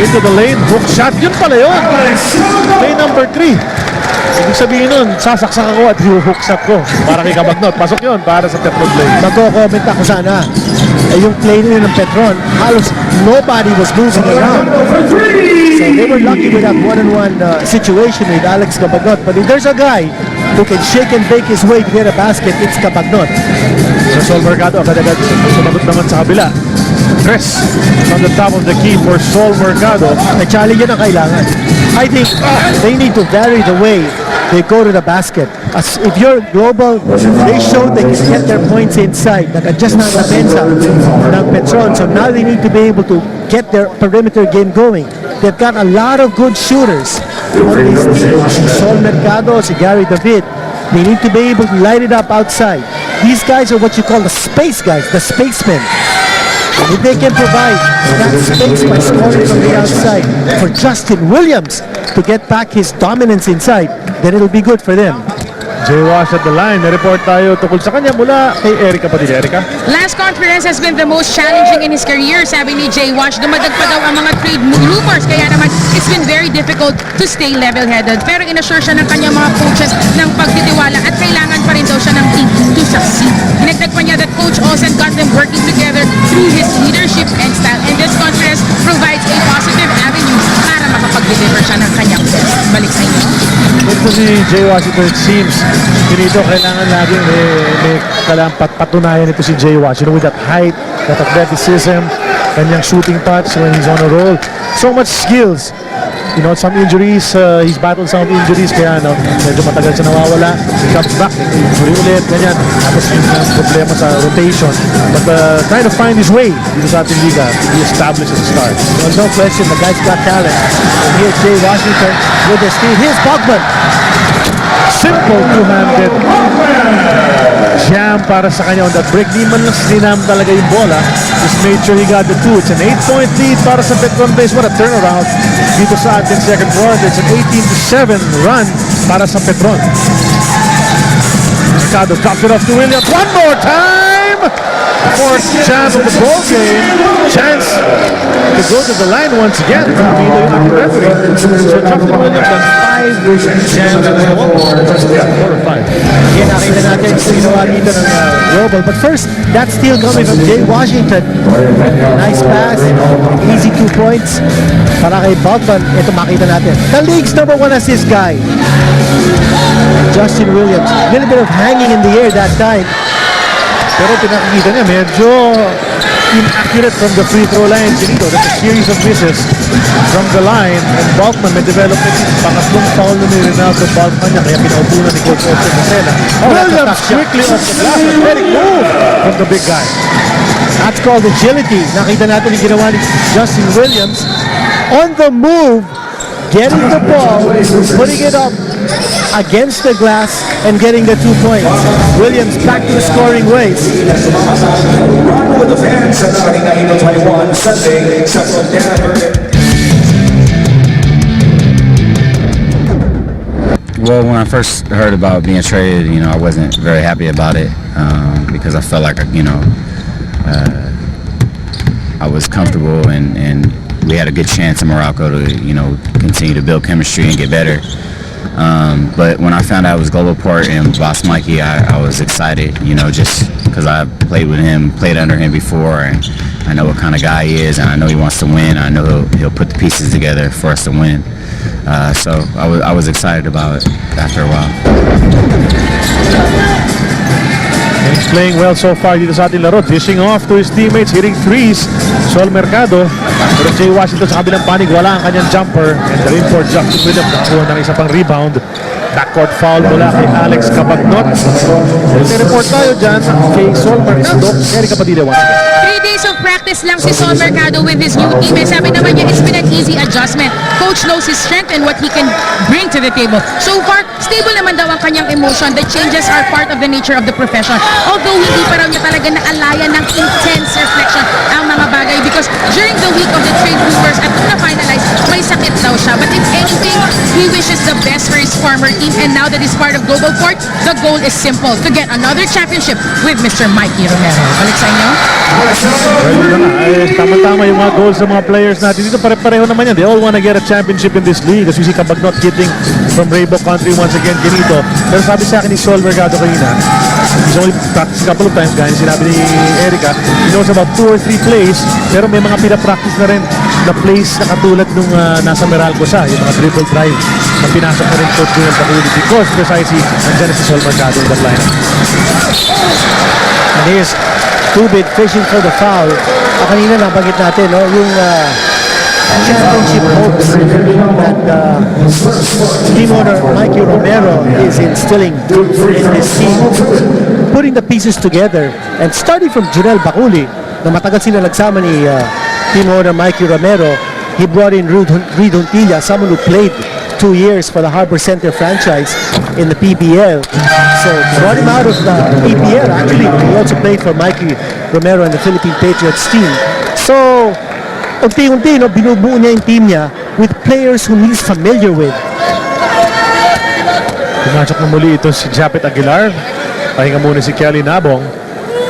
Into the lane. Hook shot. Yun pala yun. Play number 3. Ibig sabihin nun, sasaksak ako at hiuhook shot ko para kay Kabagnot. Pasok yun para sa Petron play. Magko-comment ako sana. Yung play nila ng Petron, halos nobody was moving around. So they were lucky with that one-on-one situation with Alex Kabagnot. But if there's a guy who can shake and bake his way to get a basket, it's Kabagnot. Sa Sol Mercado, agad-agad sumagot naman sa kabila. Chris on the top of the key for Sol Mercado. May challenge yun ang kailangan. I think they need to vary the way they go to the basket. As if you're Global, they showed they can get their points inside. Nag-adjust na ang defensa ng Petron. So now they need to be able to get their perimeter game going. They've got a lot of good shooters on this team. Si Sol Mercado, si Gary David. They need to be able to light it up outside. These guys are what you call the space guys, the spacemen. And if they can provide that space by scoring from the outside for Justin Williams to get back his dominance inside, then it'll be good for them. Jay Wash at the line. May-report tayo tungkol sa kanya mula kay Erica Padilla. Erica? Last conference has been the most challenging in his career, sabi ni Jay Wash. Dumadag pa daw ang mga trade rumors, kaya naman it's been very difficult to stay level-headed. Pero inassure siya ng kanyang mga coaches ng pagtitiwala at kailangan pa rin daw siya ng team to succeed. Hinagdag pa niya that Coach Olsen got them working together through his leadership and style. And this conference provides a positive avenue para makapag-deliver siya ng kanyang best. Balik sa inyo. Ito si Jay Washington, it seems. Pinito, kailangan laging may patunayan ito si Jay Wash. You know, with that height, that athleticism, kanyang shooting touch when he's on a roll. So much skills. You know, some injuries, he's battled some injuries, kaya no, medyo matagal siya nawawala. He comes back, injury ulit, ganyan. Tapos yung problema sa rotation. But trying to find his way dito sa ating liga, he established as a star. There's no question, the guy's got talent. And here's Jay Washington with the steal. Here's Bachman. Simple two-handed jam para sa kanya on that break. Di man lang sinam talaga yung bola. Just made sure he got the 2. It's an 8-point lead para sa Petron base. What a turnaround dito sa ating second quarter. It's an 18-7 run para sa Petron. Mercado drops it off to Williams. One more time! fourth jam of the ball game. Chance to go to the line once again. Dito yung ating referee. So Justin Williams has 5 jams in the ball. 4 or 5. Yan, nakita natin yung ginawa dito ng Global. But first, that steal coming from Jay Washington. Nice pass. Easy 2 points. Para kay Bogman. Ito makita natin. The league's #1 assist guy. Justin Williams. Little bit of hanging in the air that time. Pero pinakikita niya, medyo inaccurate from the free throw line. Dito, that's a series of misses from the line. And Balkman may develop pangatlong foul na ni Ronaldo Balkman niya. Kaya pinaupunan ni Coach Austin Marcela. Williams quickly off the glass. A very move from the big guy. That's called agility. Nakita natin yung ginawa ni Justin Williams. On the move, getting the ball, putting it up against the glass, and getting the 2 points. Williams back to the scoring ways. With the fans starting 1921 Sunday, Well, when I first heard about being traded, I wasn't very happy about it because I felt like, I was comfortable and we had a good chance in Morocco to, continue to build chemistry and get better. But when I found out it was GlobalPort and Boss Mikey, I was excited, just because I played with him, played under him before, and I know what kind of guy he is, and I know he wants to win. I know he'll put the pieces together for us to win. So I was excited about it after a while. And he's playing well so far dito sa ating laro. Dishing off to his teammates, hitting threes. Sol Mercado. Pero Jay Washington sa kabilang panig, wala ang kanyang jumper. And the rin for Justin Williams, nakakuha ng isa pang rebound. Backcourt foul mula kay Alex Cabagnot. May report tayo dyan kay Sol Mercado. Erika Padilla once again. 3 days of practice lang si Sol Mercado with his new team. And sabi naman niya, it's been an easy adjustment. Coach knows his strength and what he can bring to the table. So far, stable naman daw ang kanyang emotion. The changes are part of the nature of the profession. Although hindi pa raw niya talaga naalayan ng intense reflection ang mga bagay because during the week of the trade rumors at nung na-finalize, may sakit daw siya. But if anything, he wishes the best for his former team. And now that he's part of GlobalPort, the goal is simple, to get another championship with Mr. Mikey Romero. Balik sa inyo. Well, yun na nga. Tama-tama yung mga goals ng mga players natin. Dito pare-pareho naman yan. They all want to get a championship in this league. As we see Cabagnot hitting from Rainbow Country once again. Ganito. Pero sabi sa akin ni Sol Mercado kanina, he's only practiced a couple of times, guys. Sinabi ni Erica, he knows about 2 or 3 plays. Pero may mga pinapractice na rin na plays na katulad nung nasa Meralco siya. Yung mga dribble drive na pinasok na rin Coach Williams Bakulit. Because precisely, nandiyan na si Sol Mercado in that lineup. And here's Tubid fishing for the foul. Kanina nabanggit natin, no? Yung championship hopes that team owner Mikey Romero is instilling in his team. Putting the pieces together and starting from Junel Baculi, na matagal sila nagsama ni team owner Mikey Romero, he brought in Reed Huntilla, someone who played 2 years for the Harbor Center franchise in the PBA. So brought him out of the PBA. Actually, he also played for Mikey Romero and the Philippine Patriots team. So unti-unti, binubuo niya yung team niya with players whom he's familiar with. Pumasok na muli ito si Japet Aguilar. Pahinga muna si Kelly Nabong.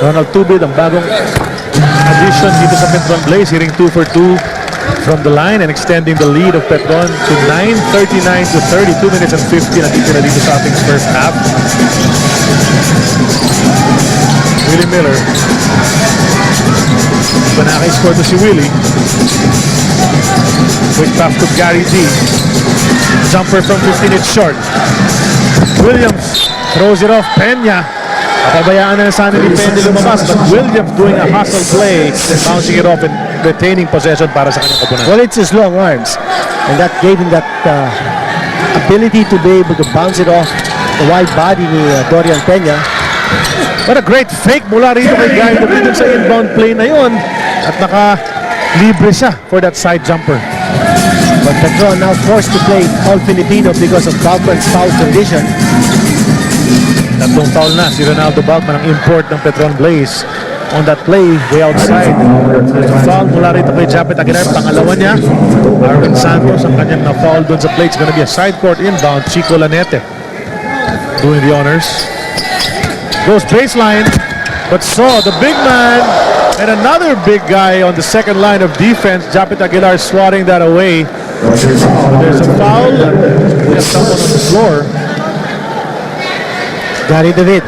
Ronald Tubid, ang bagong addition dito sa Petron Blaze, hitting 2 for 2 from the line and extending the lead of Petron to 9:39 to 32 minutes and 50 natitira dito sa ating first half. Willie Miller. Iba naka-score to si Willie. Quick pass to Gary D. Jumper from 15, it's short. Williams throws it off. Peña. Papabayaan na sana ni Peña lumabas, but Williams doing a hustle play, bouncing it off and retaining possession para sa kanyang opponent. Well, it's his long arms, and that gave him that ability to be able to bounce it off the wide body ni Dorian Peña. What a great fake mula rito kay Gary David sa inbound play na yon at naka-libre siya for that side jumper. But Petron now forced to play all Filipino because of Balkman's foul condition. Tatlong foul na si Ronaldo Balkman, ang import ng Petron Blaze. On that play, way outside. Foul mula rito kay Japet Aguilar, pangalawa niya. Arvin Santos, ang kanyang na-foul doon sa play. It's gonna be a side court inbound. Chico Lanete doing the honors. Goes baseline. but saw the big man and another big guy on the second line of defense. Japet Aguilar swatting that away. There's a foul. We have someone on the floor. Gary David.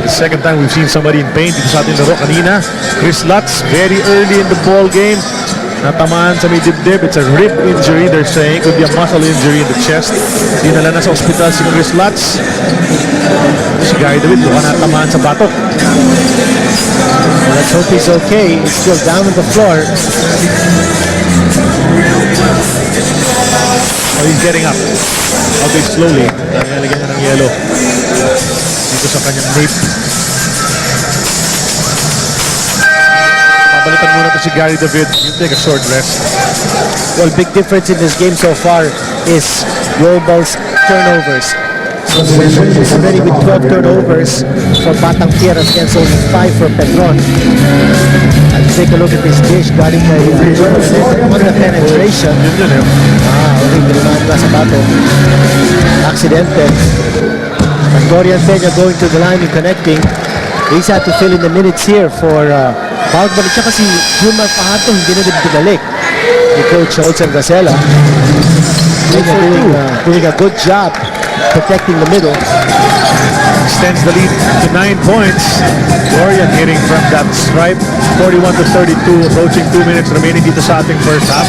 The second time we've seen somebody in pain dito sa ating laro kanina. Chris Lutz, very early in the ball game. Natamaan sa may dibdib. It's a rib injury, they're saying. Could be a muscle injury in the chest. Dinala na sa ospital si Chris Lutz. Si Gary David, doon natamaan sa batok. Let's hope he's okay. He's still down on the floor. Oh, he's getting up. Okay, slowly. Nalagyan niya ng yellow dito sa kanyang nape. Pabalitan muna to si Gary David. He'll take a short rest. Well, big difference in this game so far is Global's turnovers. Already with 12 turnovers for Batang Fieras against only 5 for Petron. Let's take a look at this dish. Galing kay on the penetration. Okay, kailangan nga sa bato. Aksidente. And Dorian Peña going to the line and connecting. He's had to fill in the minutes here for Bagbalik. Tsaka si Jumar Pahato hindi na din pinalik ni Coach Olsen Gacela. Doing a good job protecting the middle. Extends the lead to 9 points. Dorian hitting from that stripe. 41-32, approaching 2 minutes remaining dito sa ating first half.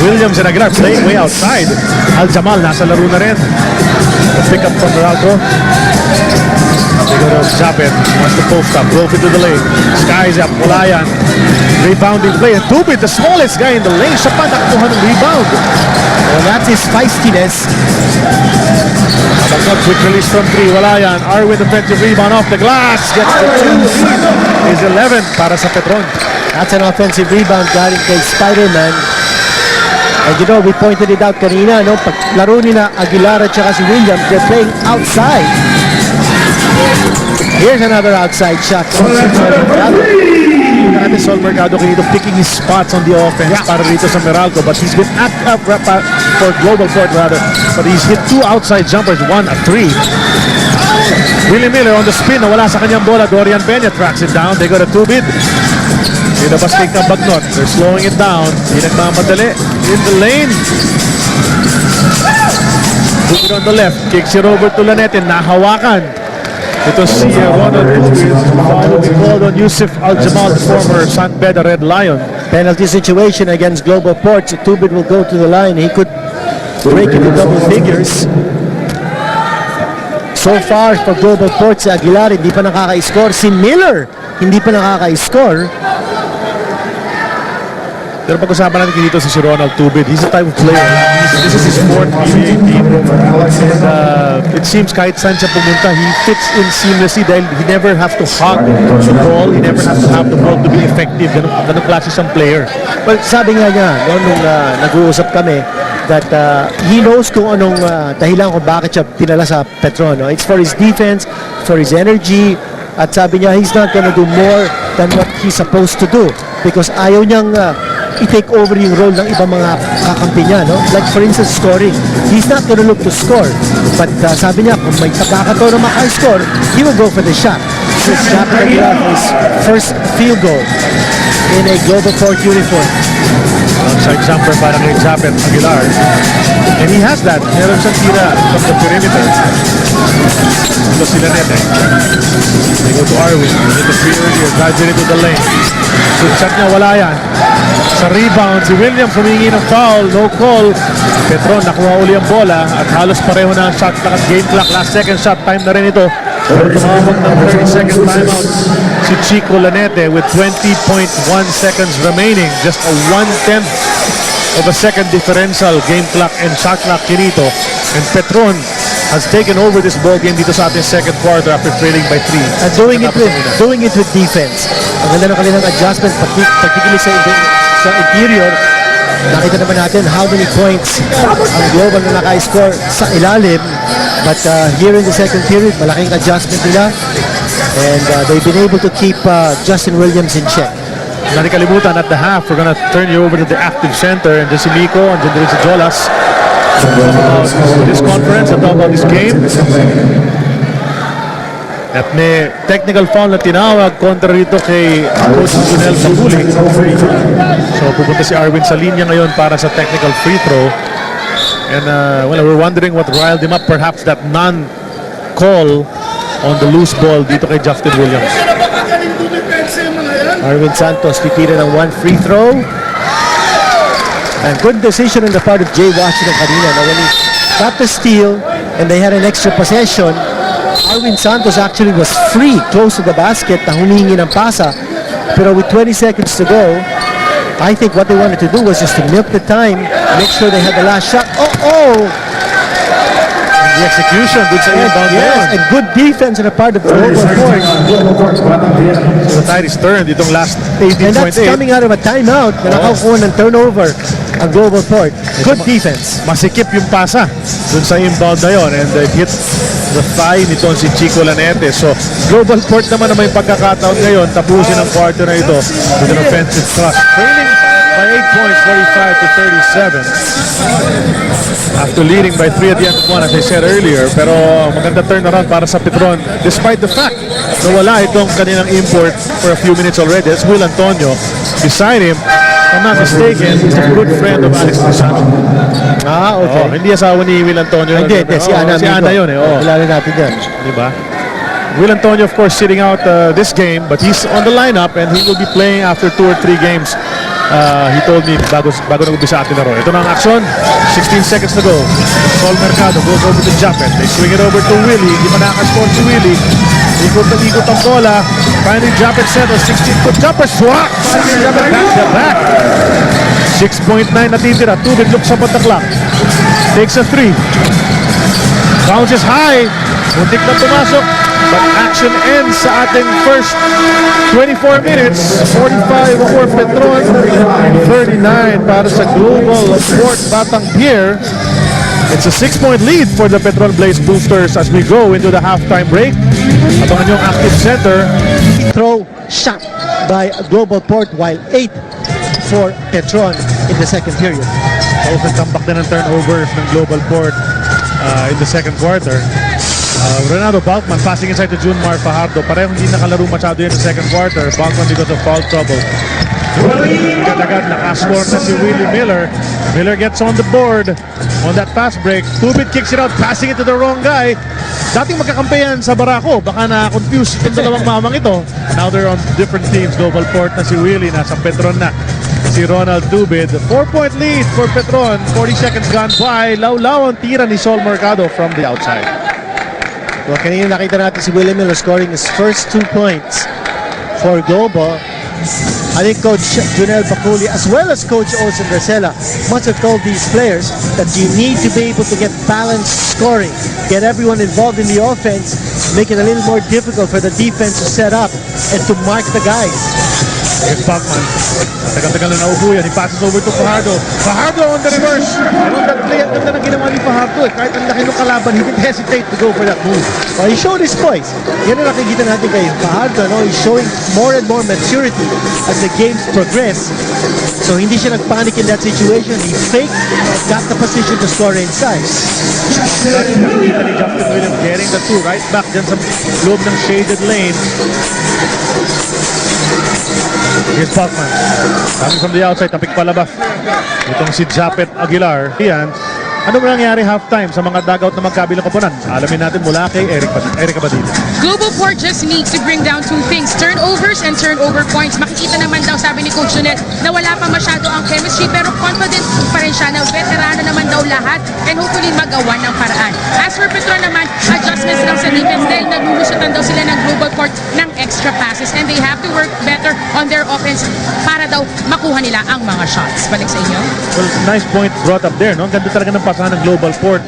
Williams and Aguilar playing way outside. Al Jamal nasa laro na rin. The pick up from Meralco. They go to Japet. Wants to post up. Broke into the lane. Skies up. Walayan. Rebounding play. And Tubit, the smallest guy in the lane. Siya pa nakakuha ng rebound. Well, that's his feistiness. Abagod, quick release from 3. Walayan. Arwin defensive rebound off the glass. Gets the 2. Is 11 para sa Petron. That's an offensive rebound galing kay Spider-Man. And you know, we pointed it out kanina, no? Pag laro nila Aguilar at saka si Williams, they're playing outside. Here's another outside shot from Meralco. Natin Sol Mercado kanito picking his spots on the offense para rito sa Meralco, but he's been up for GlobalPort rather, but he's hit 2 outside jumpers, 1 at 3. Willie Miller on the spin, nawala sa kanyang bola. Dorian Peña tracks it down. They got a 2-bid. Pinabas kay Kabagnot. They're slowing it down. Hindi nagmamadali. In the lane. Put it on the left. Kicks it over to Lanete. Nahawakan. Ito si Ronald Tubid. Foul be called on Yusuf Al-Jamal, the former San Beda Red Lion. Penalty situation against GlobalPort. So Tubid will go to the line. He could break into double figures. So far for GlobalPort, si Aguilar hindi pa nakaka-score. Si Miller hindi pa nakaka-score. Pero pag-usapan natin dito si Ronald Tubid. He's the type of player. This is his fourth PBA team. And it seems kahit saan siya pumunta, he fits in seamlessly dahil he never has to hog the ball. He never has to have the ball to be effective. Ganun klase siyang player. Well, sabi nga niya, no, nung nag-uusap kami, that he knows kung anong dahilan kung bakit siya pinala sa Petron. No? It's for his defense, for his energy, at sabi niya, he's not gonna do more than what he's supposed to do because ayaw niyang i-take over yung role ng ibang mga kakampi niya, no? Like for instance, scoring. He's not gonna look to score. But sabi niya, kung may pagkakataon na maka-score, he will go for the shot. So it's Japet Aguilar for his first field goal in a GlobalPort uniform. Outside jumper para kay Japet Aguilar. And he has that. Meron siyang tira from the perimeter. Ito si Lanete. They go to Arwin. Ito 3 earlier. Drives it into the lane. So shot niya, wala yan. Sa rebound, si Williams humingi ng foul. No call. Petron nakuha uli ang bola at halos pareho na ang shot clock at game clock. Last second shot time na rin ito. Tumawag ng 30-second timeout si Chico Lanete with 20.1 seconds remaining. Just a 1/10 of a second differential game clock and shot clock kinito. And Petron has taken over this ball game dito sa ating second quarter after trailing by 3. And doing it with defense. Ang ganda ng kanilang adjustment, particularly sa interior. Nakita naman natin how many points ang Global na naka-score sa ilalim. But here in the second period, malaking adjustment nila. And they've been able to keep Justin Williams in check. Hindi kalimutan, at the half, we're gonna turn you over to the active center. And si Miko, and then si Jolas. This conference and talk about this game. At may technical foul na tinawag kontra rito kay Coach Junel Bakuli. So pupunta si Arwin sa linya ngayon para sa technical free throw. And well, we're wondering what riled him up. Perhaps that non-call on the loose ball dito kay Justin Williams. Arvin Santos titira ng 1 free throw. And good decision on the part of Jay Washington kanina. Now when he got the steal and they had an extra possession, Arvin Santos actually was free close to the basket na humingi ng pasa. Pero with 20 seconds to go, I think what they wanted to do was just to milk the time, make sure they had the last shot. The execution, good sa inbound na yun. And good defense on the part of GlobalPort. So the tide is turned itong last And that's 18.8. coming out of a timeout na nakakuha ng turnover ang GlobalPort. Good defense. Masikip yung pasa dun sa inbound na yun, and it hit the thigh nitong si Chico Lanete. So GlobalPort naman na may pagkakataon ngayon tapusin ang quarter na ito with an offensive thrust, trailing by 8 points, 45 to 37 after leading by 3 at the end of 1, as I said earlier. Pero maganda turnaround para sa Petron despite the fact na wala itong kanilang import for a few minutes already. It's Will Antonio. Beside him, if I'm not mistaken, he's a good friend of Alex Lozano. Okay. Hindi asawa ni Will Antonio. Hindi, si Ana. Si Ana yun eh. Kilala natin yan. Diba? Will Antonio, of course, sitting out this game, but he's on the lineup and he will be playing after 2 or 3 games. He told me bago nag-umpisa atin na ro. Ito na ang aksyon. 16 seconds to go. Sol Mercado goes over to Japet. They swing it over to Willie. Hindi pa nakascore si Willie. Ikot na ikot ang bola. Finally, Japet settles. 16-foot jumper. Swak! Finally, Japet back to back. 6.9 natitira. Tubig looks up at the clock. Takes a 3. Bounces high. Muntik na pumasok. But action ends sa ating first 24 minutes. 45 for Petron, 39 para sa GlobalPort Batang Pier. It's a 6-point lead for the Petron Blaze Boosters as we go into the halftime break. Abangan yung active center. Throw shot by GlobalPort while 8 for Petron in the second period. Tambak din ang turnovers ng GlobalPort in the second quarter. Renato Balkman passing inside to Junmar Fajardo. Parehong hindi nakalaro masyado yan sa second quarter. Balkman because of foul trouble. Agad-agad nakascore na si Willie Miller. Miller gets on the board on that fast break. Tubit kicks it out, passing it to the wrong guy. Dating magkakampihan sa Barako. Baka na-confuse itong dalawang mamang ito. Now they're on different teams. GlobalPort na si Willie, nasa Petron na si Ronald Dubid. 4-point lead for Petron. 40 seconds gone by. Law-law ang tira ni Sol Mercado from the outside. Well, kanina nakita natin si Willie Miller scoring his first 2 points for Global. I think Coach Junel Bakuli as well as Coach Olsen Gracela must have told these players that you need to be able to get balanced scoring, get everyone involved in the offense, make it a little more difficult for the defense to set up and to mark the guys. Here's Bachman. Tagal-tagal na naupo yan. He passes over to Fajardo. Fajardo on the reverse. And on that play, ang ganda ng ginawa ni Fajardo. Kahit ang laki ng kalaban, he didn't hesitate to go for that move. Well, he showed his poise. Yan ang nakikita natin kay Fajardo. No? He's showing more and more maturity as the games progress. So hindi siya nagpanic in that situation. He faked, got the position to score inside. Nakita ni Justin Williams getting the 2 right back dyan sa loob ng shaded lane. Here's Bachman. Coming from the outside, tapik palabas. Itong si Japet Aguilar. Yan. Ano ba nangyari halftime sa mga dugout na magkabilang koponan? Alamin natin mula kay Eric Abadilla. GlobalPort just needs to bring down 2 things, turnovers and turnover points. Makikita naman daw, sabi ni Coach Junet, na wala pa masyado ang chemistry pero confident pa rin siya na veterano naman daw lahat and hopefully magawa ng paraan. As for Petron naman, adjustments lang sa defense dahil nalulusutan daw sila ng GlobalPort ng extra passes and they have to work better on their offense para daw makuha nila ang mga shots. Balik sa inyo. Well, nice point brought up there. No? Ang ganda talaga ng pasahan ng GlobalPort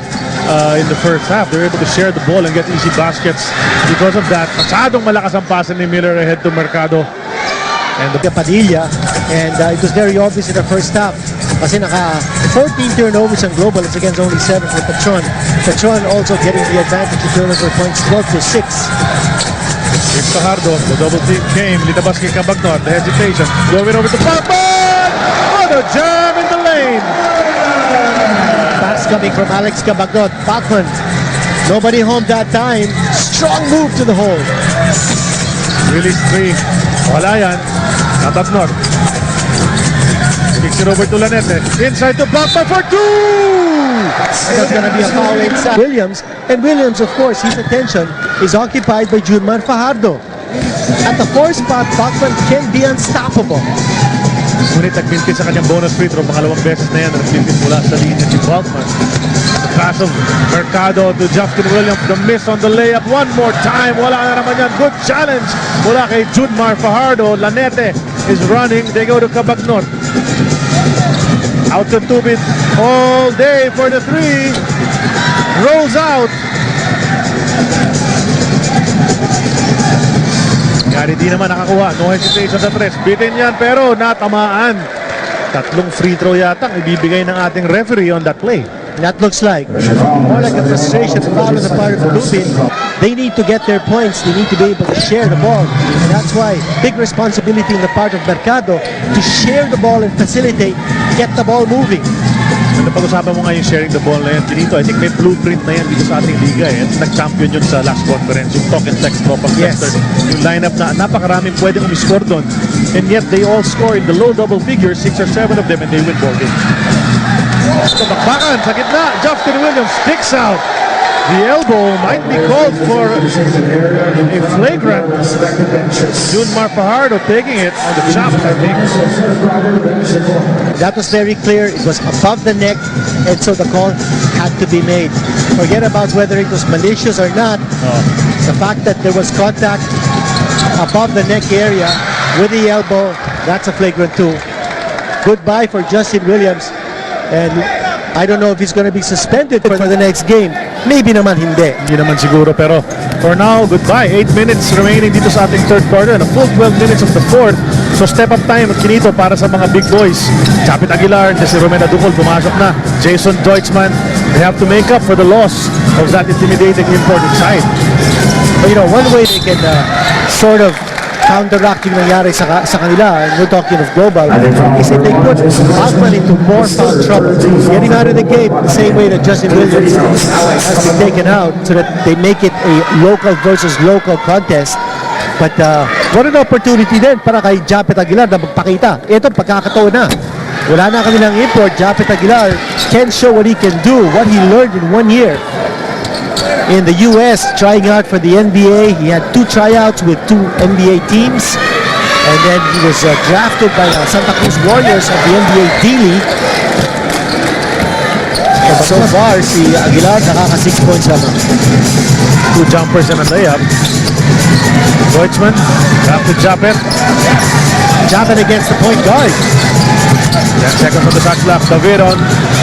in the first half. They're able to share the ball and get easy baskets because of that. Masyadong malakas ang pasa ni Miller ahead to Mercado. And the Padilla, and it was very obvious in the first half kasi naka 14 turnovers ang Global, it's against only 7 for Petron. Petron also getting the advantage in turnover points 12 to 6. Here's Fajardo, the double team came, litabas kay Cabagnot, the hesitation, going over to Pacman! Oh, the jam in the lane! Pass coming from Alex Cabagnot. Pacman Nobody home that time. Strong move to the hole. Release 3. Wala yan. Natatlor. Kicks it over to Lanete. Inside the block for 2! There's going to be a foul inside Williams. And Williams, of course, his attention is occupied by Junmar Fajardo. At the 4 spot, Bachman can be unstoppable. Ngunit nagpintin sa kanyang bonus free throw. Pangalawang beses na yan na nagpintin mula sa linya si Bachman. The pass of Mercado to Justin Williams. The miss on the layup. One more time. Wala na naman yan. Good challenge mula kay Junmar Fajardo. Lanete is running. They go to Cabagnot. Out to Tubit all day for the 3. Rolls out. Gary di naman nakakuha. No hesitation sa 3. Bitin yan pero natamaan. Tatlong free throw yata ang ibibigay ng ating referee on that play. That looks like more like a frustration foul on the part of Lubin. They need to get their points. They need to be able to share the ball. And that's why big responsibility on the part of Mercado to share the ball and facilitate, get the ball moving. Kung pag-usapan mo nga yung sharing the ball na yan, dito, I think may blueprint na yan dito sa ating liga. Nag-champion yun sa last conference, yung talk and text tropang tester. Yung lineup na napakaraming pwedeng umiscore doon. And yet they all score in the low double figures, 6 or 7 of them, and they win ball games. Bakbakan sa gitna, Justin Williams sticks out. The elbow might be called for a flagrant. Junmar Fajardo taking it on the chops, I think. That was very clear. It was above the neck, and so the call had to be made. Forget about whether it was malicious or not. The fact that there was contact above the neck area with the elbow, that's a flagrant 2. Goodbye for Justin Williams. And I don't know if he's going to be suspended for the next game. Maybe naman hindi. Hindi naman siguro, pero for now, goodbye. 8 minutes remaining dito sa ating third quarter and a full 12 minutes of the fourth. So step up time kinito para sa mga big boys. Japet Aguilar, si Romena Ducol pumasok na. Jason Deutschman, they have to make up for the loss of that intimidating imported side. But you know, one way they can sort of counteract yung nangyari sa kanila, and we're talking of global, is if they put Bachman into more foul trouble, get him out of the game the same way that Justin Williams has been taken out, so that they make it a local versus local contest. But what an opportunity din para kay Japet Aguilar na magpakita. Ito, pagkakataon na. Wala na kanilang import. Japet Aguilar can show what he can do, what he learned in 1 year. In the U.S., trying out for the NBA. He had 2 tryouts with 2 NBA teams. And then he was drafted by the Santa Cruz Warriors of the NBA D-League. And so far, si Aguilar nakaka 6 points lamang. 2 jumpers and a layup. Deutschman, drafted Japet. Japet against the point guard. 10 seconds on the shot clock. David on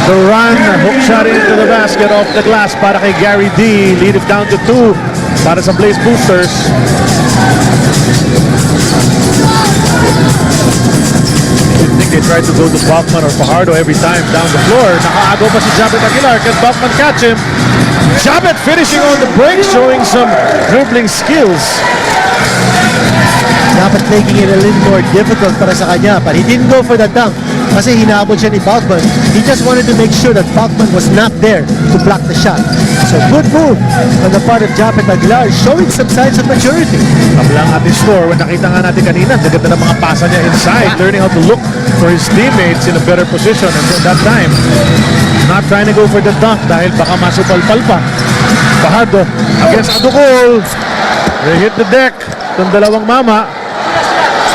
the run. Hook shot into the basket off the glass para kay Gary D. Lead it down to 2 para sa Blaze Boosters. I think they tried to go to Bachman or Fajardo every time down the floor. Nakaago pa si Japet Aguilar. Can Bachman catch him? Japet finishing on the break, showing some dribbling skills. Dapat making it a little more difficult para sa kanya, but he didn't go for the dunk kasi hinabot siya ni Bachman. He just wanted to make sure that Bachman was not there to block the shot. So good move on the part of Japet Aguilar, showing some signs of maturity. Kablang ating score when nakita nga natin kanina, gaganda ng mga pasa niya inside, learning how to look for his teammates in a better position. And so that time, not trying to go for the dunk dahil baka masupalpal pa. Fajardo against Aducol. They hit the deck. Itong dalawang mama.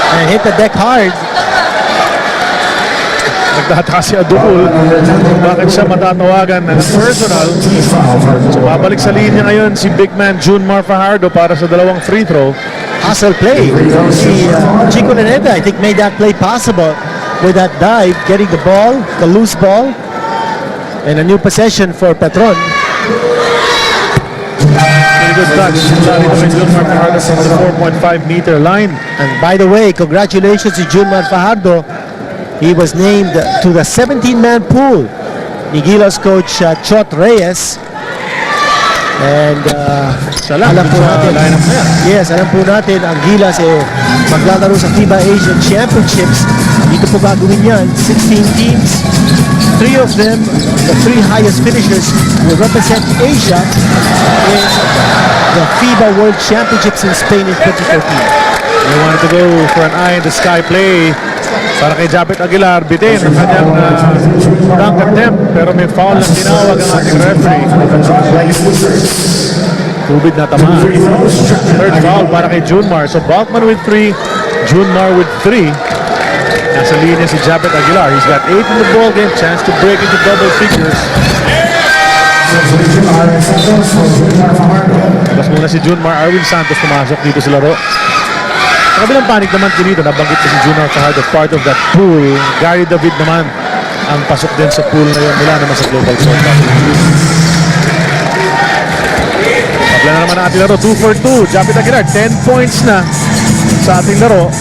And hit the deck hard. Nagtataas si Aducol. Bakit siya matatawagan ng personal? So babalik sa linya ngayon si big man Junmar Fajardo para sa dalawang free throw. Hustle play. Si Chico Laneta, I think, made that play possible with that dive, getting the ball, the loose ball, and a new possession for Petron. Very good touch. Lari naman Junmar Fajardo from the 4.5-meter line. And by the way, congratulations to Junmar Fajardo. He was named to the 17-man pool ni Gilas coach Chot Reyes. And alam po natin, yes, alam po natin ang Gilas maglalaro sa FIBA Asian Championships. Dito po gagawin yan, 16 teams. 3 of them, the 3 highest finishers, will represent Asia in the FIBA World Championships in Spain in 2013. They wanted to go for an eye-in-the-sky play para kay Japet Aguilar. Bitin ang kanyang dunk attempt, pero may foul na tinawag ang ating referee. Tubig na tama. Third foul para kay Junmar. So Balkman with 3, Junmar with 3. Nasa linya si Japet Aguilar. He's got 8 in the ball game. Chance to break into double figures. Tapos muna si Junmar. Arwin Santos pumasok dito sa laro. Sa kabilang panig naman dito, nabanggit ko si Junmar Fajardo, part of that pool. Gary David naman ang pasok din sa pool na yun mula naman sa GlobalPort. Pagla na naman ang ating laro, 2 for 2. Japet Aguilar, 10 points na sa ating laro.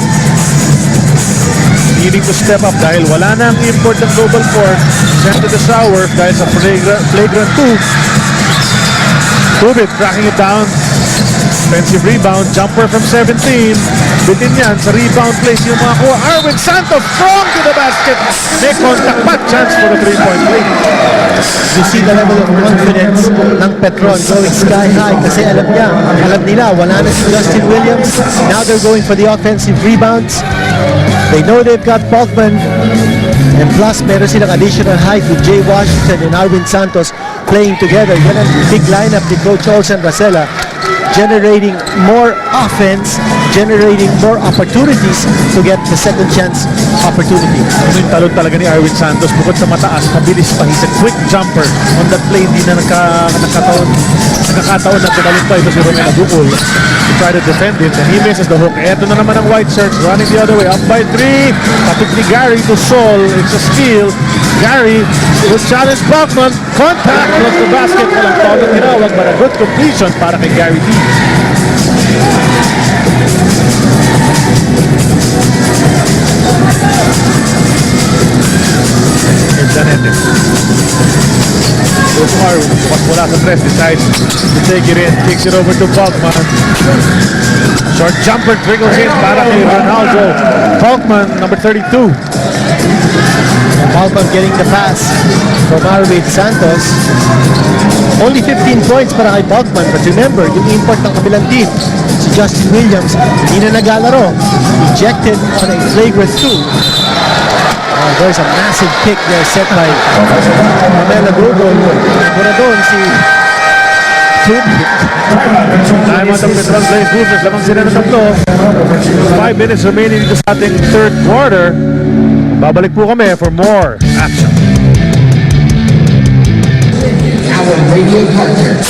Needing to step up dahil wala na ang import ng GlobalPort. Sent to the shower dahil sa flagrant 2. Tubit tracking it down. Offensive rebound, jumper from 17. Bitin yan sa rebound place yung mga kuha. Arwin Santos strong to the basket. May contact pa, chance for the 3-point play. You see the level of confidence ng Petron going sky high kasi alam nila, wala na si Justin Williams. Now they're going for the offensive rebounds. They know they've got Balkman. And plus, meron silang additional height with Jay Washington and Arwin Santos playing together. Yan ang big lineup ni Coach Olsen Rasela, generating more offense, generating more opportunities to get the second chance opportunity. Yung talon talaga ni Arwin Santos, bukod sa mataas, mabilis pa. He's a quick jumper on that play. Hindi na nakakataon na tumalon pa ito si Romero Bukol to try to defend it, and he misses the hook. Eto na naman ang white shirts running the other way, up by 3. Patik ni Gary to Sol. It's a steal. Gary will challenge Balkman. Contact plus the basket. Walang foul na tinawag, but a good completion para kay Gary D. Danete. So far, bukas mula sa press, decides to take it in. Kicks it over to Balkman. Short jumper trickles in para kay Ronaldo. Balkman, number 32. Balkman getting the pass from Arwin Santos. Only 15 points para kay Balkman, but remember, yung import ng kabilang team, si Justin Williams, hindi na naglalaro. Ejected on a flagrant 2. There's a massive kick there set by Romero Bukol. Muna doon si Time out ang Petron Blaze Boosters. Lamang sila ng tatlo. 5 minutes remaining dito sa ating third quarter. Babalik po kami for more action.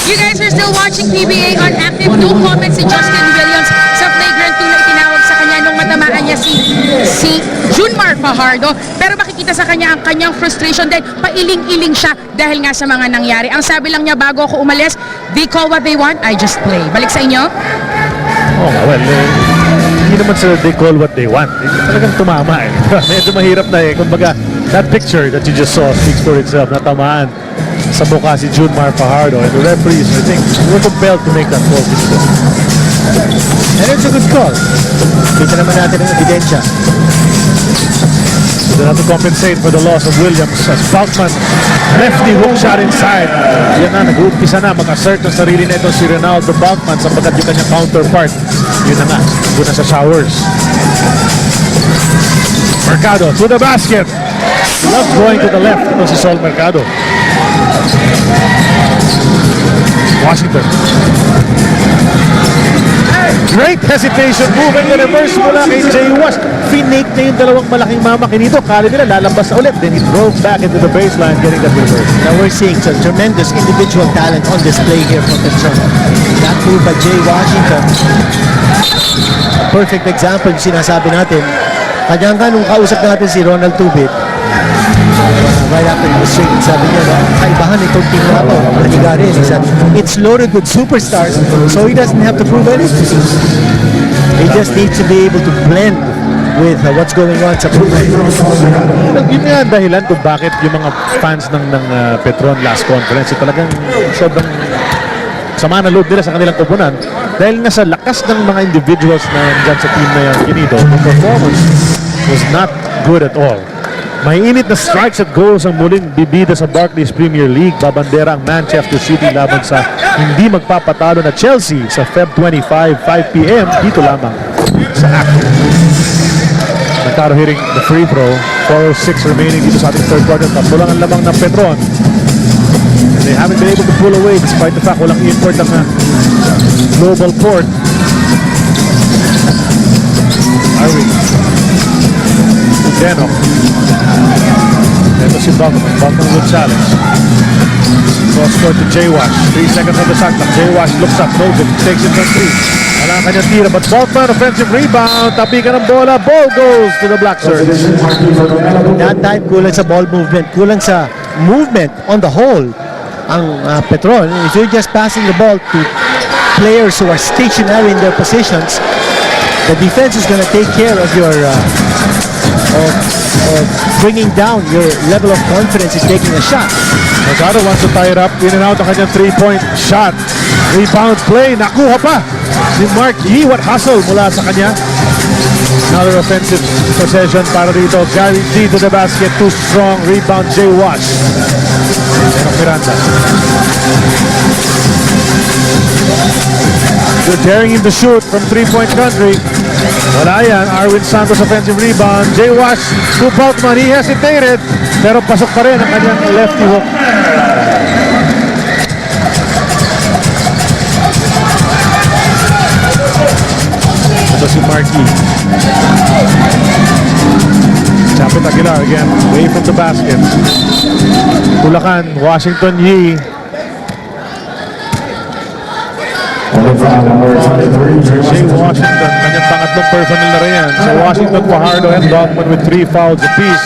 You guys are still watching PBA on Active. No comments si Justin Williams sa flagrant 2 na itinawag sa kanya nung matamaan niya si Junmar Fajardo. Pero makikita sa kanya ang kanyang frustration dahil pailing-iling siya dahil nga sa mga nangyari. Ang sabi lang niya bago ako umalis, they call what they want, I just play. Balik sa inyo? Oh, well, hindi naman sila they call what they want. Talagang tumama eh. Medyo mahirap na eh. Kumbaga, that picture that you just saw speaks for itself. Natamaan sa mukha si Junmar Fajardo. And the referees, I think, were compelled to make that call. And it's a good call. Kita naman natin ang ebidensya. They'll have to compensate for the loss of Williams as Balkman lefty hook shot inside. Yan na, nag-uumpisa na mag-assert ng sarili na ito si Ronaldo Balkman sapagkat yung kanyang counterpart. Yun na nga, doon sa showers. Mercado to the basket. Loves going to the left. Ito si Sol Mercado. Washington. Great hesitation move and the reverse mula kay Jay Wash. Finake na yung dalawang malaking mamakinito. Kali nila lalabas na ulit. Then he drove back into the baseline getting that reverse. Now we're seeing some tremendous individual talent on display here from Petron. That move by Jay Washington. A perfect example yung sinasabi natin. Kanya nga nung kausap natin si Ronald Tubit, right after the stream, sabi niya, kaibahan itong team na ito. Naniga rin. He said, it's loaded with superstars, so he doesn't have to prove anything. He just needs to be able to blend with what's going on sa program. Yun nga ang dahilan kung bakit yung mga fans ng Petron last conference talagang sobrang sama na loob nila sa kanilang koponan dahil nga sa lakas ng mga individuals na nandyan sa team na yan, Kinito, the performance was not good at all. May init na strikes at goals ang muling bibida sa Barclays Premier League. Babandera ang Manchester City laban sa hindi magpapatalo na Chelsea sa Feb 25, 5 p.m. dito lamang sa Acton. Nagkaro hitting the free throw. 4:06 remaining dito sa ating third quarter. Tatlo lang ang lamang ng Petron. And they haven't been able to pull away despite the fact walang import ng GlobalPort. Irving. Denok. Ito si Buckman. Buckman with challenge. Cross court to J-Wash. 3 seconds on the shot clock. J-Wash looks up. Noble. Takes it from 3. Wala ang kanyang tira. But Buckman, offensive rebound. Tapikan ng bola. Ball goes to the Black Surge. That time, kulang sa ball movement, kulang sa movement on the whole. Ang Petron, if you're just passing the ball to players who are stationary in their positions, the defense is going to take care of your of bringing down your level of confidence in taking a shot. Mercado wants to tie it up. In and out ang kanyang 3-point shot. Rebound play. Nakuha pa si Mark Yee. What hustle mula sa kanya. Another offensive possession para dito. Gary G to the basket. Too strong. Rebound J-Wash. Denok Miranda. Good daring him to shoot from 3-point country. Wala yan. Arwin Santos offensive rebound. J-Wash to Balkman. He hesitated. Pero pasok pa rin ang kanyang lefty hook. Ito si Markey. Chapit Aguilar again. Away from the basket. Tulakan. Washington Yee. Jay Washington, kanyang pangatlong personal na rin yan. So Washington, Fajardo, and Dogman with 3 fouls apiece.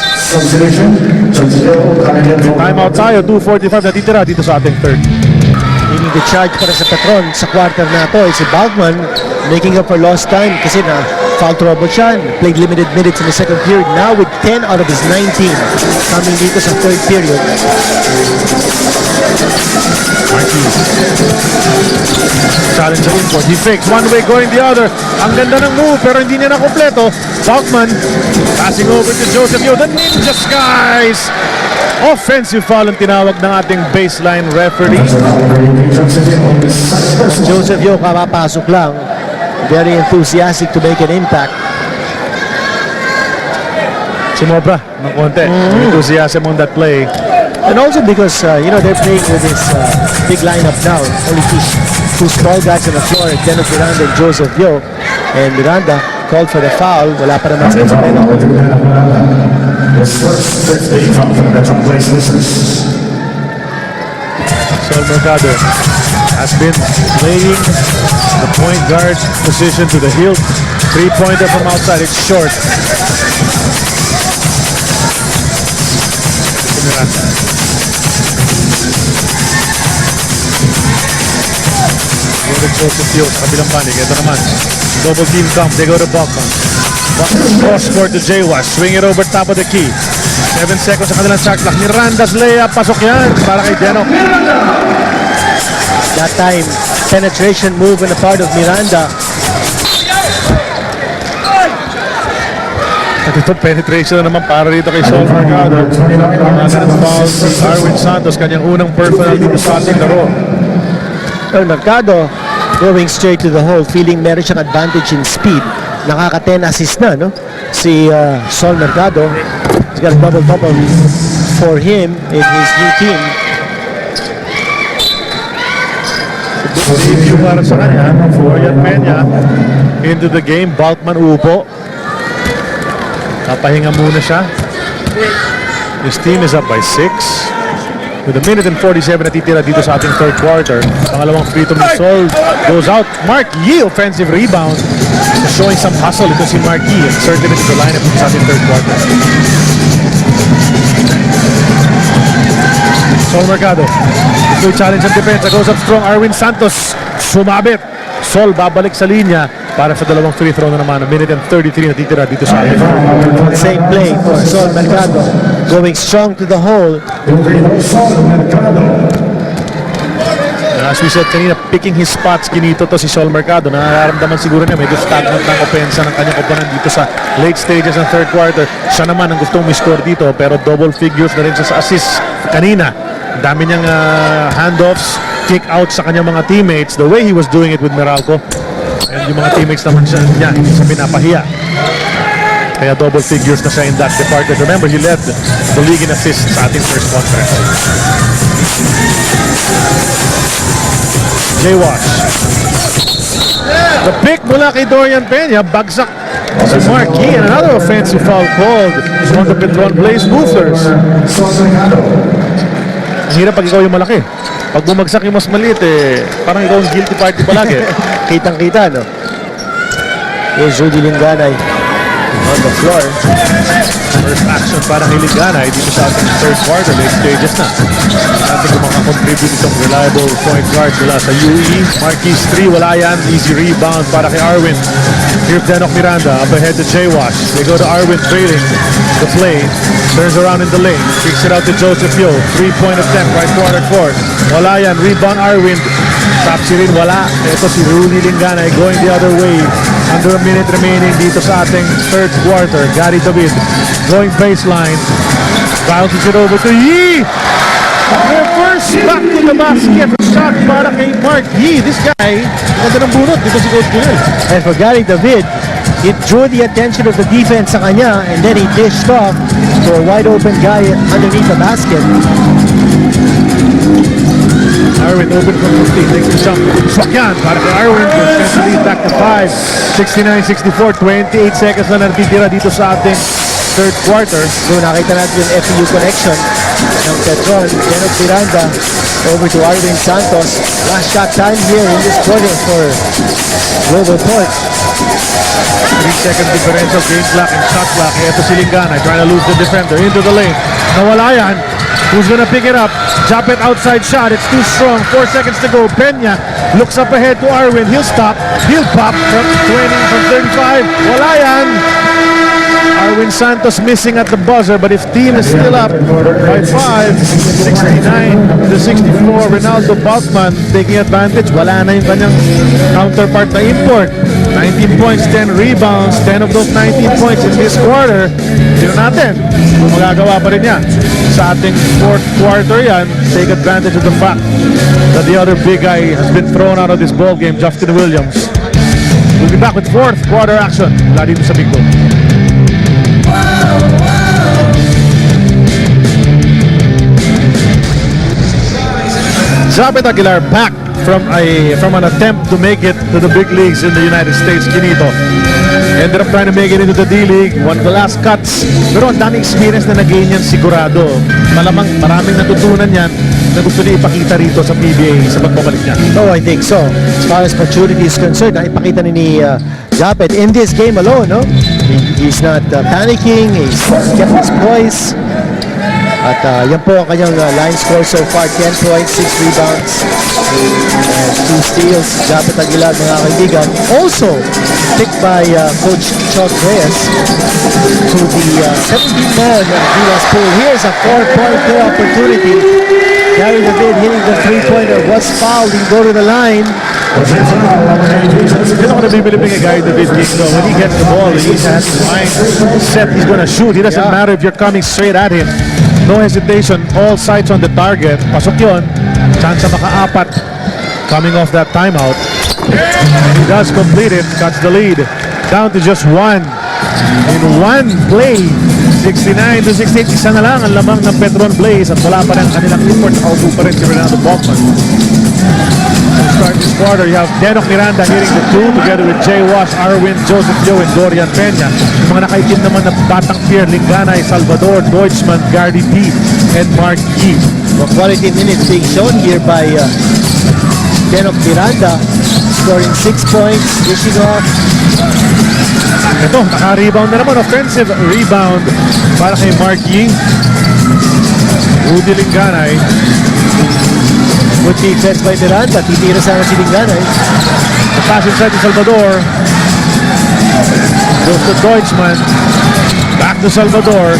Timeout tayo, 2:45 na titira dito sa ating third. Leading the charge para sa Petron sa quarter na ito is si Balkman, making up for lost time kasi na foul trouble siya. Played limited minutes in the second period. Now with 10 out of his 19 coming dito sa third period. Challenge sa import. He fakes one way going the other. Ang ganda ng move pero hindi niya nakompleto. Balkman passing over to Joseph Yo. The Ninja Skies. Offensive foul ang tinawag ng ating baseline referee. Joseph Yo kapapasok lang. Very enthusiastic to make an impact. Sumobra ng konti. Enthusiasm on that play. And also because, they're playing with this big lineup now. Only two small guys on the floor, Dennis Miranda and Joseph Yo. And Miranda called for the foul. Wala pa naman sa penalty. Sol Mercado has been playing the point guard position to the hilt. 3-pointer from outside. It's short. Miranda. Joseph Yo sa kabilang panig. Ito naman. Double team dump. They go to Balkman. Cross court to J-Wash. Swing it over top of the key. 7 seconds sa kanilang shot clock. Miranda's layup. Pasok yan para kay Denok. That time, penetration move on the part of Miranda. At ito, penetration na naman para dito kay Sol Mercado. Foul si Arwin Santos. Kanyang unang personal dito sa ating laro. Well, Mercado going straight to the hole, feeling meron siyang advantage in speed. Nakaka-10 assist na, no? Si Sol Mercado. He's got a double-double for him in his new team. Debut para sa kanya. Florian Peña into the game. Balkman upo. Kapahinga muna siya. His team is up by 6. With a minute and 47 na titira dito sa ating third quarter. Pangalawang free throw ni Sol goes out. Mark Yee, offensive rebound. Showing some hustle ito si Mark Yee. Inserted into the lineup sa ating third quarter. Sol Mercado. Ito yung challenge ng defense. Goes up strong. Arwin Santos sumabit. Sol babalik sa linya para sa dalawang free throw na naman. A minute and 33 na titira dito sa ating. Same play for Sol Mercado. Going strong to the hole. As we said kanina, picking his spots kinito to si Sol Mercado. Nararamdaman siguro niya medyo stagnant ng opensa ng kanyang opponent dito sa late stages ng third quarter. Siya naman ang gustong score dito, pero double figures na rin siya sa assists kanina. Dami niyang handoffs, kick out sa kanyang mga teammates, the way he was doing it with Meralco. And yung mga teammates naman niya, hindi siya pinapahiya. Kaya double figures na siya in that department. Remember, he led the league in assists sa ating first conference. J-Wash. The pick mula kay Dorian Peña. Bagsak si Marquis, and another offensive foul called on the Petron Blaze Thurs. Ang hirap pag ikaw yung malaki. Pag bumagsak yung mas maliit, parang ikaw ang guilty party palagi. Kitang-kita, no? Here's Rudy Linganay on the floor. First action para kay Linganay dito sa ating third quarter, late stages na. Natin kung makakontribute itong reliable point guard mula sa UE. Marquis 3, wala yan. Easy rebound para kay Arwin. Here's Denok Miranda up ahead to J-Wash. They go to Arwin trailing the play. Turns around in the lane. Kicks it out to Joseph Yo. 3-point attempt right quarter court. Wala yan. Rebound Arwin. Tapsi rin wala. Ito si Rudy Linganay going the other way. Under a minute remaining dito sa ating third quarter. Gary David going baseline. Bounces it over to Yee. Reverse back to the basket. Shot para kay Mark Yee. This guy, ganda ng bunot dito si Coach Gunel. And for Gary David, it drew the attention of the defense sa kanya, and then he dished off to a wide open guy underneath the basket. Arwin open from 15, takes the jump. Swak yan para kay Arwin. Goes to lead back to 5. 69-64, 28 seconds na natitira dito sa ating third quarter. So nakita natin yung FEU connection ng Petron. Denok Miranda over to Arvin Santos. Last shot time here in this quarter for GlobalPort. 3-second differential, game clock and shot clock. Ito si Linganay trying to lose the defender into the lane. Nawala yan. Who's gonna pick it up? Drop it outside shot. It's too strong. 4 seconds to go. Peña looks up ahead to Arwin. He'll stop. He'll pop from 20, from 35. Wala yan. Arwin Santos missing at the buzzer, but his team is still up by 5. 69-64. Ronaldo Bautman taking advantage. Wala na yung kanyang counterpart na import. 19 points, 10 rebounds. 10 of those 19 points in this quarter. Tignan natin kung magagawa pa rin niya. Sa ating fourth quarter yan, take advantage of the fact that the other big guy has been thrown out of this ball game, Justin Williams. We'll be back with fourth quarter action. Mula dito sa Big Goal. Japet Aguilar back from an attempt to make it to the big leagues in the United States. Kinito ended up trying to make it into the D-League, one of the last cuts, pero ang daming experience na nag-gain yan sigurado. Malamang maraming natutunan yan na gusto niya ipakita rito sa PBA sa pagbabalik niya. Oh, I think so. As far as maturity is concerned, nakipakita ni Japet in this game alone, no? He's not panicking, he's kept his poise. At yan po ang kanyang line score so far, 10 points, 6 rebounds, and 2 steals. Japet Aguilar, mga kaibigan, also picked by Coach Chuck Reyes to the 17-man Gilas pool. Here's a 4-point play opportunity. Gary David hitting the 3-pointer, was fouled, he go to the line. Hindi ako nabibilibig kay Gary David King. When he gets the ball, he has his mind set, he's gonna shoot. It doesn't matter if you're coming straight at him. No hesitation, all sights on the target. Pasok yun, chance makaapat coming off that timeout. And he does complete it, cuts the lead down to just one. In one play, 69-68, isa na lang ang lamang ng Petron Blaze at wala pa rin kanilang import. Nakaupo pa rin si Ronaldo Bautman. To start this quarter, you have Denok Miranda hitting the 2 together with J-Wash, Arwin, Joseph Yo, and Dorian Peña. Yung mga nakaitim naman na batang tier, Linganay, Salvador, Deutschman, Gardy D, and Mark Yee. Well, quality minutes being shown here by Denok Miranda, scoring 6 points, dishing off. Ito, naka-rebound na naman, offensive rebound para kay Mark Yee. Rudy Linganay. Good defense by Miranda. Titira sana si Linganay. The pass inside to Salvador. Goes to Deutschman. Back to Salvador.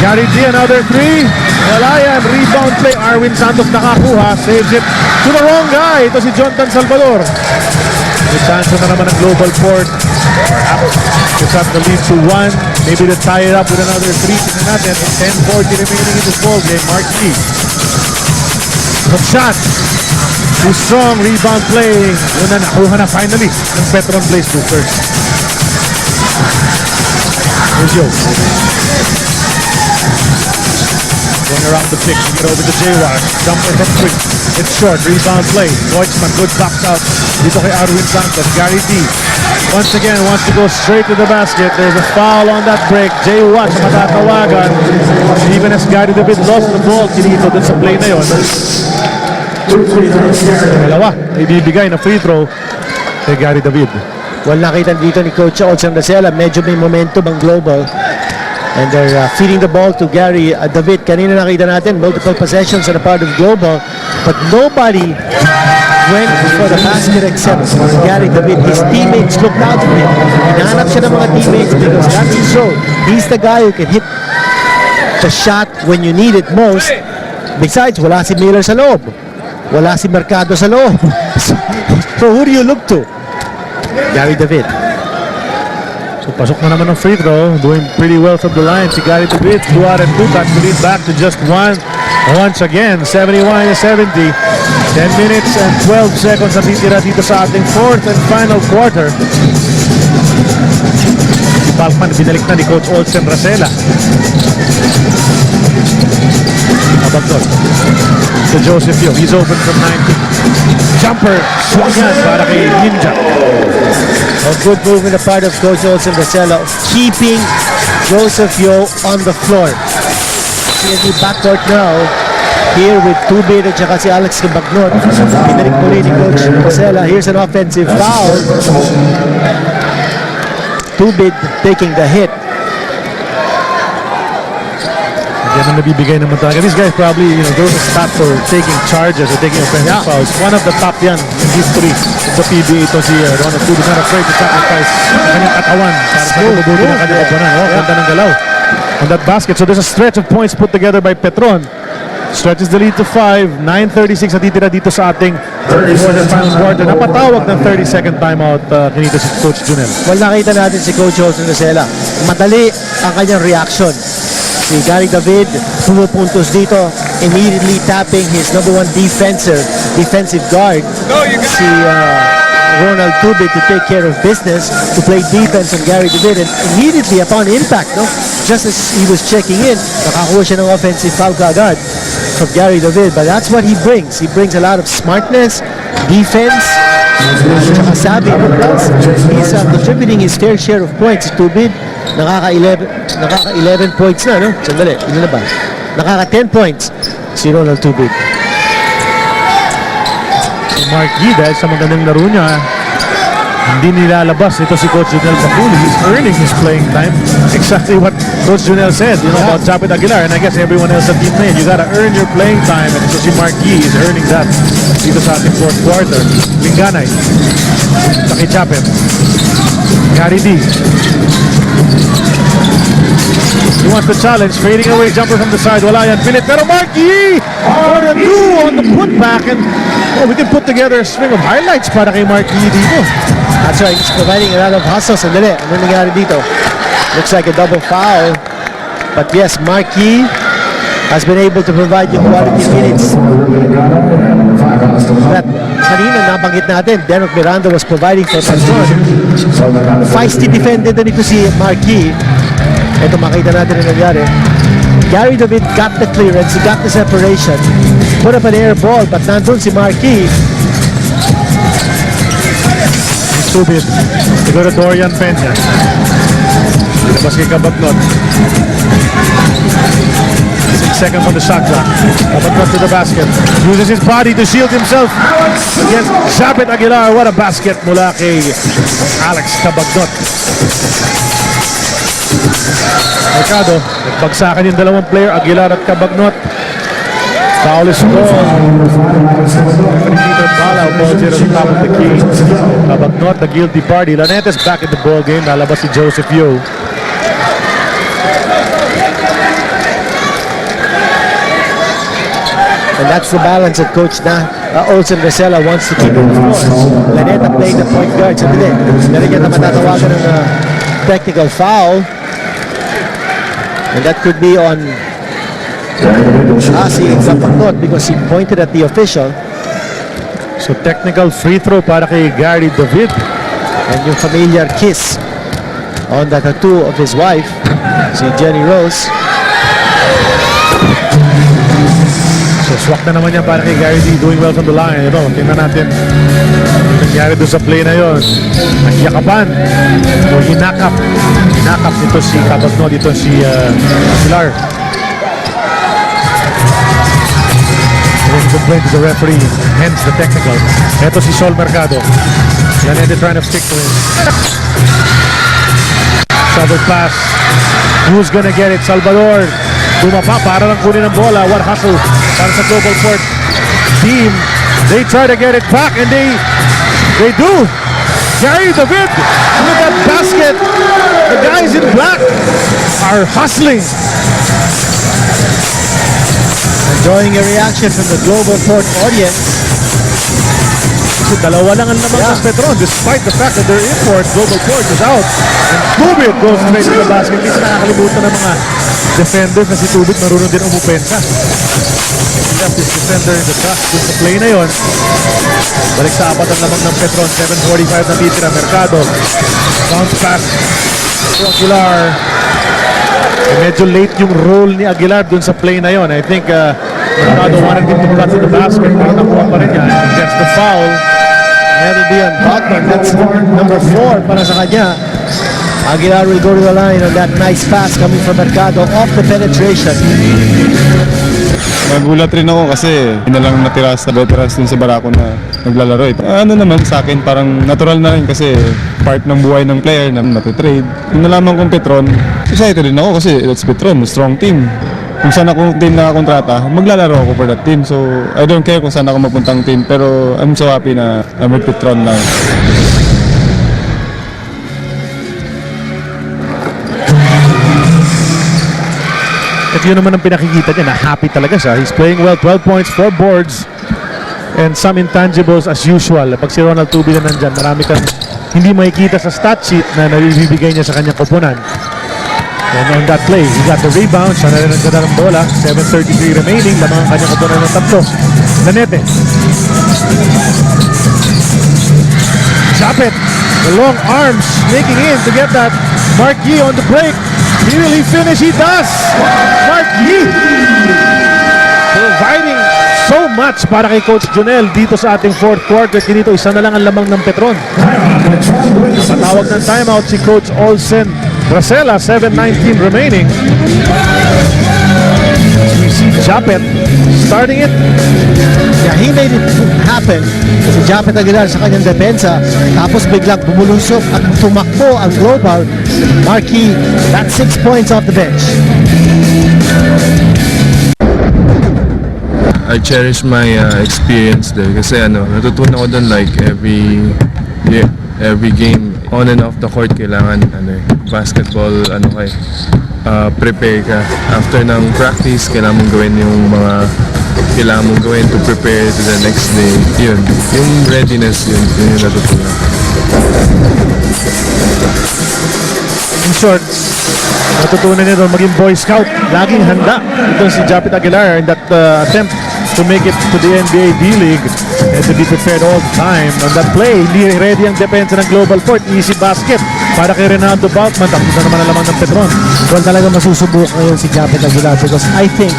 Gary D, another three. Wala yan. Rebound play. Arwin Santos nakakuha. Saves it to the wrong guy. Ito si Jonathan Salvador. May chance na naman ng GlobalPort. Perhaps to cut the lead to 1. Maybe to tie it up with another 3. Tingnan natin. 10-40 remaining in this ball game. Mark G. Hook shot. Too strong. Rebound play. Yun na nakuha na finally ng Petron Blaze Thurs. Here's Yo. Going around the pick, get over to J-Rock. Jumper from quick. It's short. Rebound play. Deutschman, good box out. Dito kay Arwin Santos. Gary D. Once again, wants to go straight to the basket. There's a foul on that break. J-Watch matatawagan. Even as Gary David lost the ball, kinito dun sa play na yun. Dalawa. Ibibigay na free throw kay Gary David. Well, nakita dito ni Coach Olsen Rosella, medyo may momentum ang Global. And they're feeding the ball to Gary David. Kanina nakita natin, multiple possessions on the part of Global. But nobody went for the basket except Gary David. His teammates looked out for him. Hinahanap siya ng mga teammates because that is so. He's the guy who can hit the shot when you need it most. Besides, wala si Miller sa loob. Wala si Mercado sa loob. So who do you look to? Gary David. So pasok na naman ng free throw. Doing pretty well from the line. Si Gary David, 2 out of 2. Cuts the lead back to just 1. Once again, 71-70. 10 minutes and 12 seconds na titira dito sa ating 4th and final quarter. Si Balkman, binalik na ni Coach Olsen Rosella. Abagdol. To Joseph Yo. He's open from 19. Jumper. Swung yan para kay Ninja. A good move in the part of Coach Olsen Rosella, keeping Joseph Yo on the floor. CND backcourt now, here with Tubid at saka si Alex Cabagnot. Pinalik muli ni Coach Rosella. Here's an offensive foul. Tubid taking the hit. Yan ang nabibigay naman talaga. These guys probably, those are stats for taking charges or taking offensive fouls. One of the top yan in history sa PBA ito si Ronald Tubid. Not afraid to sacrifice ang kanyang katawan para sa kabubuti ng kanyang kapunan. Ganda ng galaw on that basket. So there's a stretch of points put together by Petron. Stretches the lead to 5. 9:36 na titira dito sa ating 4th and final quarter. Napatawag ng 30-second timeout kinito si Coach Junel. Well, nakita natin si Coach Olsen Rosella. Madali ang kanyang reaction. Si Gary David, pumupuntos dito, immediately tapping his number 1 defensive guard. Si Ronald Tubid to take care of business, to play defense on Gary David, and immediately upon impact, just as he was checking in, nakakuha siya ng offensive foul kaagad from Gary David. But that's what he brings. He brings a lot of smartness, defense, at savvy. Plus, he's contributing his fair share of points. Tubid, nakaka-11 points na, no? Sandali, ano na ba? Nakaka-10 points si Ronald Tubid. Si Mark G, dahil sa magandang laro niya, hindi nilalabas ito si Coach Junel Capuli. He's earning his playing time. Exactly what Coach Junel said, about Japet Aguilar, and I guess everyone else sa team na yun. You gotta earn your playing time, and so si Mark G is earning that dito sa ating 4th quarter. Linganay, kay Japet. Gary D. He wants the challenge, fading away, jumper from the side. Wala yan, pilit. Pero Mark G! For the 2 on the putback, and we can put together a string of highlights para kay Mark G dito. That's right, he's providing a lot of hustle. Sandali, ano nangyari dito? Looks like a double foul. But yes, Marquis has been able to provide you quality minutes. That kanina nabanggit natin, Derek Miranda was providing for Petron. Feisty defended na nito si Marquis. Ito makita natin ang nangyari. Gary David got the clearance, he got the separation, put up an air ball, but nandun si Marquis. Stupid. Siguro Dorian Peña. Labas kay Cabagnot. 6 seconds on the shot clock. Cabagnot to the basket. Uses his body to shield himself against Japet Aguilar. What a basket mula kay Alex Cabagnot. Mercado, nagbagsakan yung dalawang player, Aguilar at Cabagnot. Foul is called. Peter Balaw balls it on top of the key. Cabagnot, the guilty party. Lanetes back in the ball game. Lalabas si Joseph Yo. That's the balance that Coach Olsen Resela wants to keep in the floor. Laneta playing the point guard. Sa dili, meron niya na matatawagan ng technical foul. And that could be on si Zapagnot because he pointed at the official. So technical free throw para kay Gary David. And yung familiar kiss on the tattoo of his wife, si Jenny Rose. So swak na naman yan para kay Gary D, doing well from the line. Ito, tingnan natin yung nangyari doon sa play na yon. Nagyakapan o hinakap nito si Cabagno, dito si Aguilar. Complaint to the referee, hence the technical. Ito si Sol Mercado. Lanete trying to stick to him. Shovel pass. Who's gonna get it? Salvador. Dumapa para lang kunin ang bola. What hustle para sa GlobalPort team. They try to get it back and they do. Gary David with that basket. The guys in black are hustling. Enjoying a reaction from the GlobalPort audience. So dalawa lang ang lamang ng Petron despite the fact that their import, GlobalPort, is out. And Tubit goes straight to the basket. Hindi nakakalimutan ng mga defenders na si Tubit marunong din umupensa. He left his defender in the trap dun sa play na yon. Balik sa apat ang lamang ng Petron. 7:45 na titira. Mercado. Bounce pass to Aguilar. Medyo late yung role ni Aguilar dun sa play na yon. I think Mercado wanted him to cut to the basket. Pero nakuha pa rin yan. Gets the foul. That'll be on Butler. That's number 4 para sa kanya. Aguilar will go to the line on that nice pass coming from Mercado off the penetration. Nagulat rin ako kasi yun na lang natira sa veterans dun sa Barako na naglalaro. Ano naman sa akin, parang natural na rin kasi part ng buhay ng player na matitrade. Kung nalaman kong Petron, excited din ako kasi it's Petron, strong team. Kung saan ako din nakakontrata, maglalaro ako for that team. So I don't care kung saan ako mapuntang team, pero I'm so happy na I'm with Petron now. At yun naman ang pinakikita niya na happy talaga siya. He's playing well, 12 points, 4 boards, and some intangibles as usual. Pag si Ronald Tubig na nandyan, marami kang hindi makikita sa stat sheet na nabibigay niya sa kanyang koponan. And on that play, he got the rebound. Siya na rin ang ganda ng bola. 7:33 remaining. Lamang ang kanyang koponan ng tatlo. Lanete. Japet. The long arms making in to get that. Mark Yee on the break. Will he finish? He does! Mark Yee! Providing so much para kay Coach Jonel dito sa ating fourth quarter. Dito isa na lang ang lamang ng Petron. Patawag ng timeout si Coach Olsen Rasela. 7:19 remaining. We see Japet starting it. Yeah, he made it happen. Si Japet Aguilar sa kanyang depensa. Tapos biglang bumulusok at tumakbo ang Global. Marquis, that's 6 points off the bench. I cherish my experience there kasi natutunan ko doon like every game on and off the court kailangan basketball prepare ka. After ng practice kailangan mong gawin yung mga kailangan mong gawin to prepare to the next day. Yun, yung readiness yun yung natutunan. In short, natutunan niya doon maging Boy Scout. Laging handa. Ito si Japet Aguilar in that attempt to make it to the NBA D-League and to be prepared all the time. On that play, hindi ready ang depensa ng GlobalPort. Easy basket para kay Renato Bautman. Tapos na naman ang lamang ng Petron. Well, talaga masusubok ngayon si Japet Aguilar because I think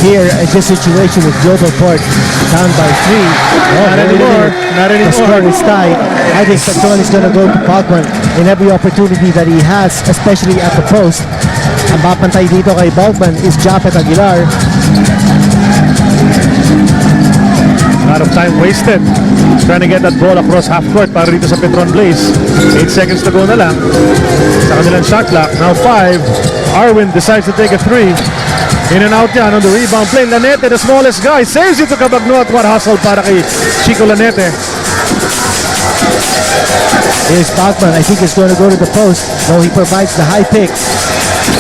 here in this situation with GlobalPort down by 3. Not anymore. The score is tied. I think Petron is going to go to Bautman in every opportunity that he has, especially at the post. Ang papantay dito kay Bautman is Japet Aguilar. A lot of time wasted trying to get that ball across half court para dito sa Petron Blaze. 8 seconds to go na lang sa kanilang shot clock. Now 5. Arwin decides to take a 3. In and out yan on the rebound play. Lanete, the smallest guy, saves it to Cabagno at what hustle para kay Chico Lanete. Here's Bautman. I think he's going to go to the post. No, he provides the high pick.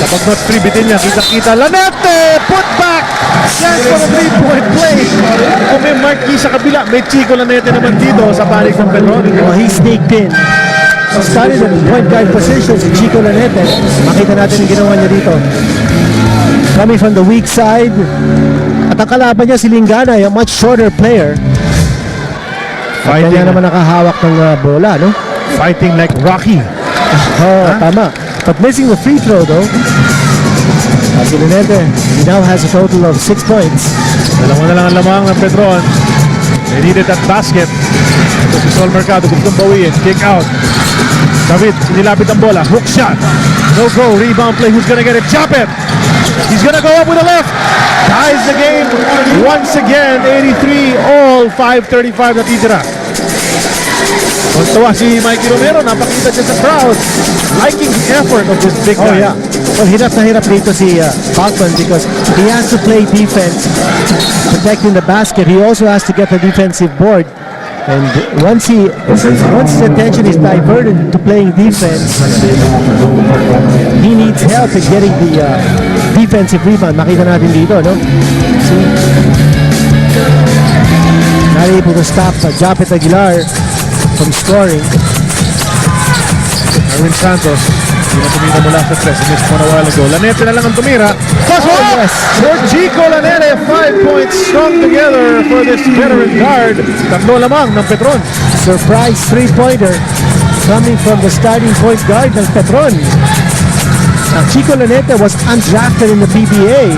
Cabagno 3 bitin niya. Kita-kita. Lanete! Put back! Chance for a 3-point play. Kung may Mark Yee sa kabila, may Chico Lanete naman dito sa panig ng Petron. Oh, he sneaked in. So started at point guard position si Chico Lanete. Makita natin yung ginawa niya dito. Coming from the weak side. At ang kalaban niya si Lingana, a much shorter player. At kanya naman nakahawak ng bola, no? Fighting like Rocky. Oh, tama. But missing the free throw though. Si Lanete, he now has a total of 6 points. Dalawa na lang ang lamang ng Petron. They needed that basket. Ito si Sol Mercado, gustong bawiin. Kick out. David, sinilapit ang bola. Hook shot. No go. Rebound play. Who's gonna get it? Japet. He's gonna go up with a left. Ties the game once again. 83 all. 5:35 na titira. Tuntua si Mikey Romero. Napakita siya sa crowd. Liking the effort of this big guy. Oh yeah. Well, hirap na hirap dito si Bachman because he has to play defense, protecting the basket. He also has to get the defensive board. And once his attention is diverted to playing defense, he needs help in getting the defensive rebound. Makita natin dito, no? See? Not able to stop Japet Aguilar from scoring. Erwin Santos, hindi na tumira mula sa tres. Miss mo na while ago. Lanete na lang ang tumira. yes. For Chico Lanete, 5 points strung together for this veteran guard. Tatlo lamang ng Petron. Surprise three-pointer coming from the starting point guard ng Petron. Now, Chico Lanete was undrafted in the PBA.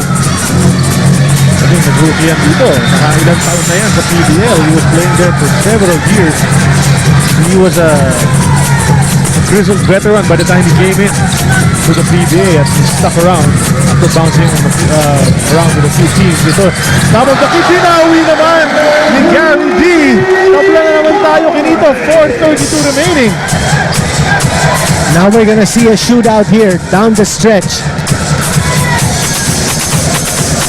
Kasi nag-rookie yan dito. Nakailang taon na yan sa PBL. He was playing there for several years. He was a grizzled veteran by the time he came in to the PBA as he stuck around after bouncing around with a few teams. Ito, top of the key, tinawi naman ni Gary D. Tabla na naman tayo kinito, 4:32 remaining. Now we're gonna see a shootout here down the stretch.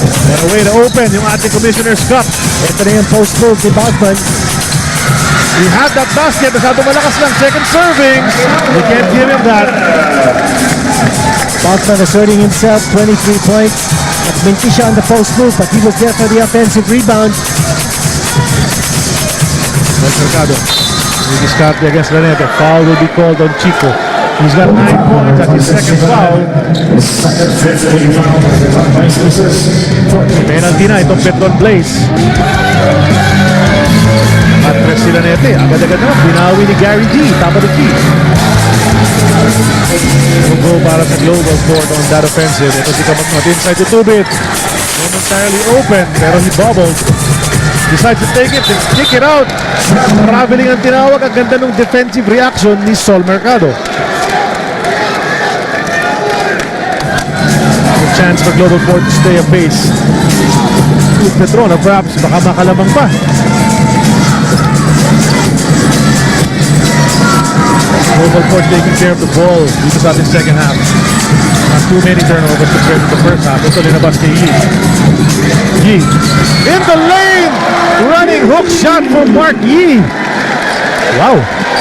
And a way to open yung ating Commissioner's Cup. Ito na yung post move ni Bachman. He had that basket, masyado malakas lang, second serving. They can't give him that. Bachman asserting himself, 23 points. At minti siya on the post move, but he was there for the offensive rebound. Mercado, discarte against Lanete. Foul will be called on Chico. He's got 9 points at his second foul. Penalty na itong Petron Blaze. At press si Lanete. Agad-agad naman. Binawi ni Gary D. Top of the key. Go para sa GlobalPort on that offensive. Ito si Kamatmat inside the 2-bit. Momentarily open pero he bobbled. Decides to take it and kick it out. Traveling ang tinawag. Ang ganda ng defensive reaction ni Sol Mercado. Good chance for GlobalPort to stay apace. With Petron, perhaps baka makalamang pa. GlobalPort taking care of the ball dito sa ating second half. Not too many turnovers compared to the first half. Ito linabas kay Yee. Yee in the lane! Running hook shot from Mark Yee. Wow.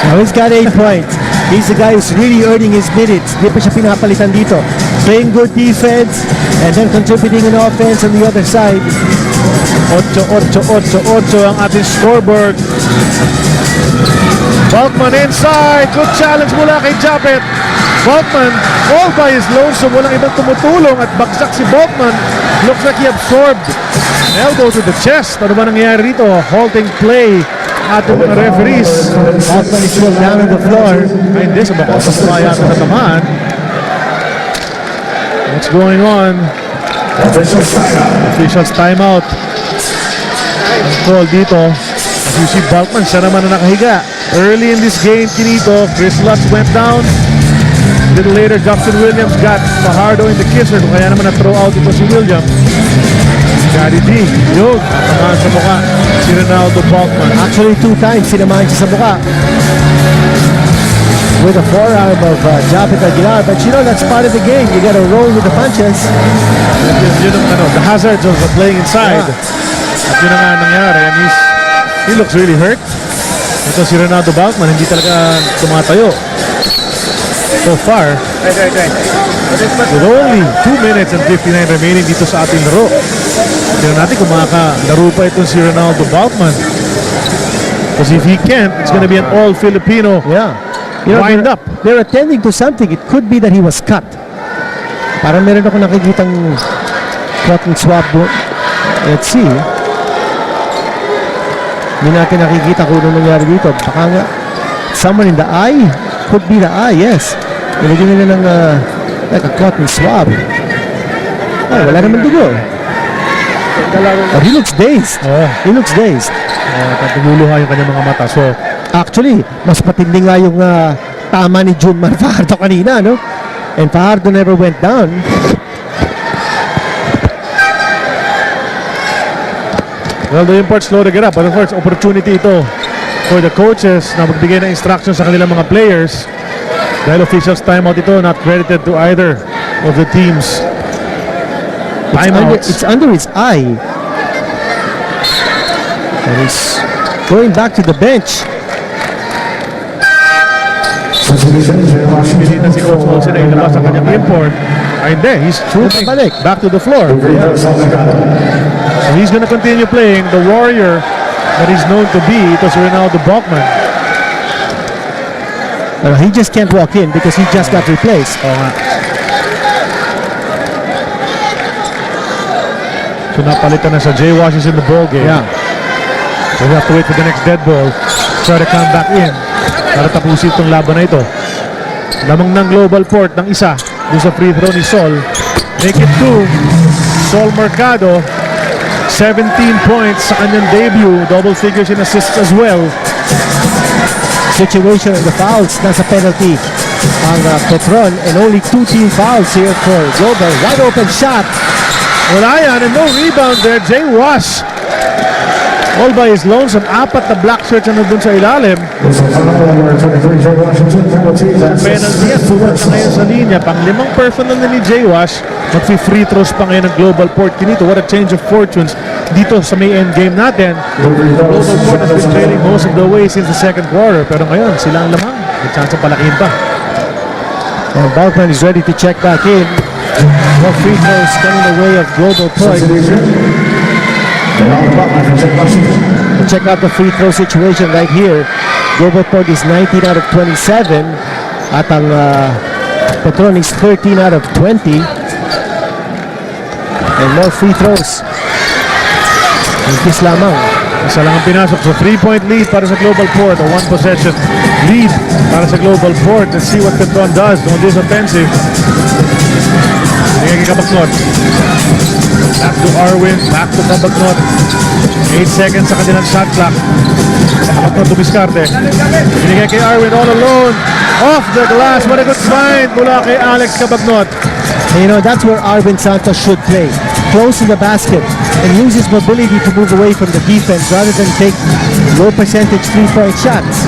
Now he's got 8 points. He's the guy who's really earning his minutes. Hindi pa siya pinapalitan dito. Playing good defense and then contributing in offense on the other side. 8-8 ang ating scoreboard. Balkman inside. Good challenge mula kay Japet. Balkman all by his lonesome. Walang ibang tumutulong at bagsak si Balkman. Looks like he absorbed an elbow to the chest. Ano ba nangyayari rito? Halting play ating mga referees. Balkman is still down on the floor. Ay hindi, sa baka sa yata na tamaan. What's going on? Officials timeout. Ang call dito. As you see, Balkman, siya naman na nakahiga. Early in this game, Kinito, Chris Lutz went down. A little later, Justin Williams got Fajardo in the kisser. Kaya naman na-throw out ito si Williams. Gary D, yun, natamaan sa mukha si Ronaldo Balkman. Actually, 2 times sinamahan siya sa mukha with a forearm of Japet Aguilar. But you know, that's part of the game. You gotta roll with the punches. Yun ang the hazards of playing inside. At yun ang nangyari. And he looks really hurt. Ito si Ronaldo Balkman, hindi talaga tumatayo. So far, with only 2 minutes and 59 remaining dito sa ating laro. Tignan natin kung makakalaro pa itong si Ronaldo Balkman. Because if he can't, it's gonna be an all-Filipino wind up. They're attending to something. It could be that he was cut. Parang meron ako nakikitang cotton swab doon. Let's see. Hindi natin nakikita kung ano nangyari dito. Baka nga, someone in the eye? Could be the eye, yes. Nilagyan nila ng like a cotton swab. Oh, wala naman dugo. But he looks dazed. He looks dazed. Tumuluha yung kanyang mga mata. So, actually, mas patindi nga yung tama ni Junmar Fajardo kanina, no? And Fajardo never went down. well, the imports slow to get up. But of course, opportunity ito for the coaches na magbigay ng instructions sa kanilang mga players. Dahil officials timeout ito, not credited to either of the teams. Timeouts. It's under his eye. And he's going back to the bench. Pinili na si Coach Olsen na ilabas ang kanyang import. Ay hindi, he's trooping back to the floor. So he's gonna continue playing the warrior that he's known to be. Ito si Ronaldo Balkman. He just can't walk in because he just got replaced. Oo nga. So napalitan na sa Jay Wash is in the ball game. Yeah. So we have to wait for the next dead ball. Try to come back in para tapusin itong laban na ito. Lamang ng GlobalPort ng isa doon sa free throw ni Sol. Make it 2. Sol Mercado 17 points sa kanyang debut. Double figures in assists as well. Situation in the fouls, nasa penalty ang Petron, and only 2 team fouls here for Global. Wide open shot. Wala yan, and no rebound there. Jay Wash all by his lonesome. 4 na black shirts na nandun sa ilalim. Penalty yan, pumunta na ngayon sa linya. Pang-5 personal na ni Jay Wash. Mag-free throws pa ngayon ng GlobalPort. Kinito, what a change of fortunes dito sa may end game natin. GlobalPort has been trailing most of the way since the second quarter. Pero ngayon, sila ang lamang. May chance ang palakihin pa. And Balkman is ready to check back in. More free throws coming the way of GlobalPort. Check out the free throw situation right here. GlobalPort is 19 out of 27 at ang Petron is 13 out of 20. And more free throws. Impis lamang. Isa lang ang pinasok. So 3-point lead para sa GlobalPort. A 1 possession lead para sa GlobalPort. Let's see what Petron does on this offensive. Binigay kay Kabagnot. Back to Arwin. Back to Kabagnot. 8 seconds sa kanilang shot clock. Kabagnot tumiskarte. Binigay kay Arwin all alone. Off the glass. What a good find mula kay Alex Kabagnot. And you know, that's where Arvin Santos should play. Close to the basket and use his mobility to move away from the defense rather than take low percentage 3-point shots.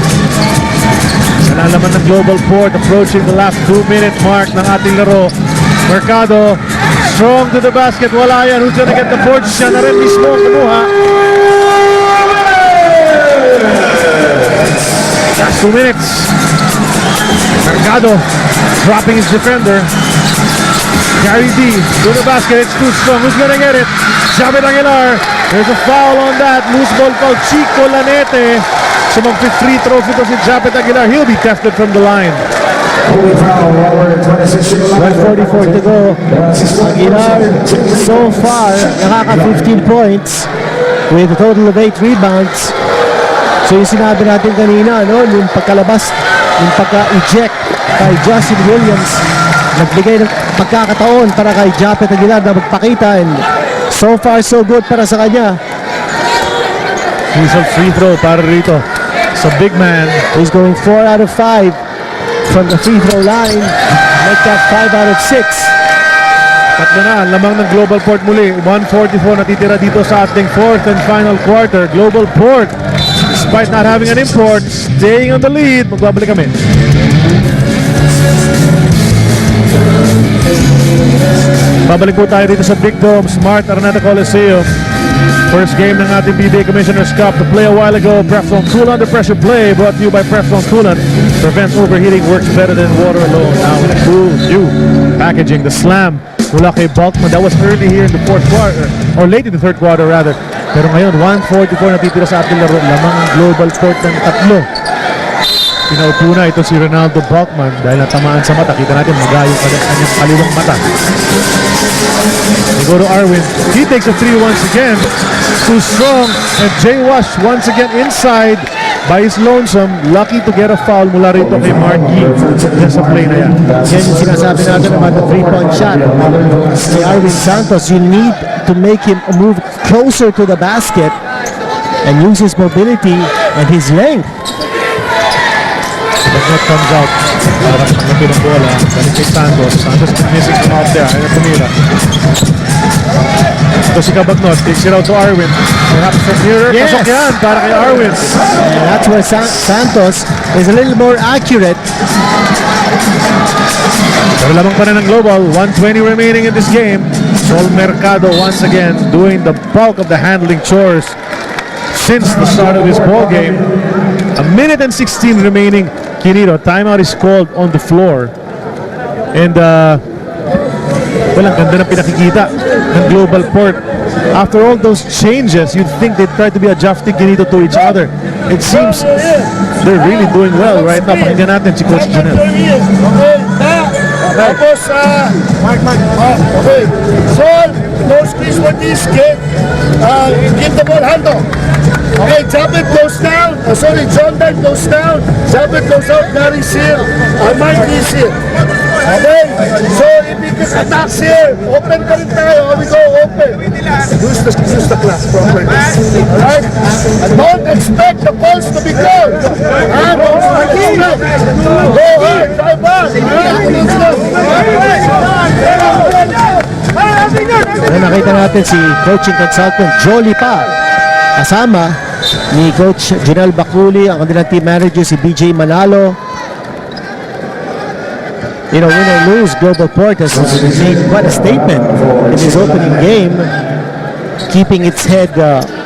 Nalalaman ng GlobalPort approaching the last 2-minute mark ng ating laro. Mercado, strong to the basket. Wala yan. Who's gonna get the board? Siya na rin mismo ang kumuha. Last 2 minutes. Mercado dropping his defender. Gary D to the basket. It's too strong. Who's gonna get it? Japet Aguilar. There's a foul on that. Loose ball foul. Chico Lanete. So mag-free throw ito si Japet Aguilar. He'll be tested from the line. 1:44 to go. Aguilar so far nakaka 15 points with a total of 8 rebounds. So yung sinabi natin kanina, no, yung pagkalabas, yung pagka-eject kay Justin Williams, nagbigay ng pagkakataon para kay Japet Aguilar na magpakita, and so far so good para sa kanya. He's a free throw para rito sa big man. He's going 4 out of 5 from the free throw line. Make that 5 out of 6. Tatlo na, lamang ng GlobalPort muli. 1:44 natitira dito sa ating 4th and final quarter. GlobalPort, despite not having an import, staying on the lead. Magbabalik kami. Babalik po tayo dito sa Big Dome, Smart Araneta Coliseum. First game ng ating PBA Commissioner's Cup to play a while ago. Petron Cool Under Pressure Play brought to you by Petron Coolant. Prevents overheating, works better than water alone. Now in a cool new packaging. The Slam mula kay Bulkman. That was early here in the fourth quarter, or late in the third quarter rather. Pero ngayon, 1:44 natitira sa ating laro. Lamang ang GlobalPort ng 3. Pinaupo na ito si Ronaldo Bulkman dahil natamaan sa mata. Kita natin magayong kanyang kaliwang mata. They go to Arwin. He takes a 3 once again. Too strong. And Jay Wash once again inside by his lonesome. Lucky to get a foul mula rito kay Marky sa play na yan. Yan yung sinasabi natin about the 3-point shot. Si Arwin Santos, you need to make him move closer to the basket and use his mobility and his length. Bagnot comes out para matangapin ang bola. Balik kay Santos. Santos missing from out there. Ayaw tumira. Ito si Kabagnot. Takes it out to Arwin. Perhaps from here. Yes. Pasok yan para kay Arwin. And that's where Santos is a little more accurate. Pero lamang pa rin ng Global. 1:20 remaining in this game. Sol Mercado once again doing the bulk of the handling chores since the start of this ball game. 1:16 remaining. Quirino, timeout is called on the floor. And walang ganda ng pinakikita ng GlobalPort. After all those changes, you'd think they'd try to be adjusting Quirino to each other. It seems they're really doing well right now. Pakinggan natin si Coach Janelle. Tapos, okay. Sol, no skis for this kid. Give the ball, Hando. Okay, Japet goes down. Jondan goes down. Japet goes out. Gary's here. Mike is here. Okay, so if he gets attacks here, open pa rin tayo. We go open. Use the class properly. Alright? And don't expect the balls to be close. Go hard. Drive on. Nakita natin si coaching consultant Jolie pa. Kasama ni Coach Janelle Baculi, ang kanilang team manager si BJ Manalo. You know, win or lose, GlobalPort has made quite a statement in his opening game, keeping its head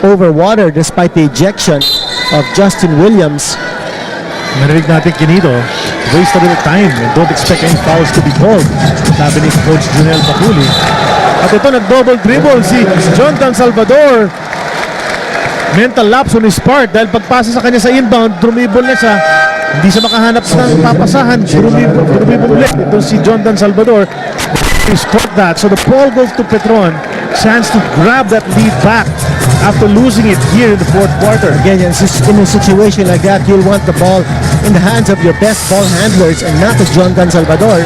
over water despite the ejection of Justin Williams. Narinig natin Quirino, waste a little time and don't expect any fouls to be called. Sabi ni Coach Janelle Baculi. At ito nag-double dribble si Jonathan Salvador. Mental lapse on his part dahil pagpasa sa kanya sa inbound, drumibol na siya. Hindi siya makahanap ng papasahan. Drumibol ulit. Ito si Jonathan Salvador. He scored that. So the ball goes to Petron. Chance to grab that lead back after losing it here in the fourth quarter. Again, in a situation like that, you'll want the ball in the hands of your best ball handlers and not of Jonathan Salvador.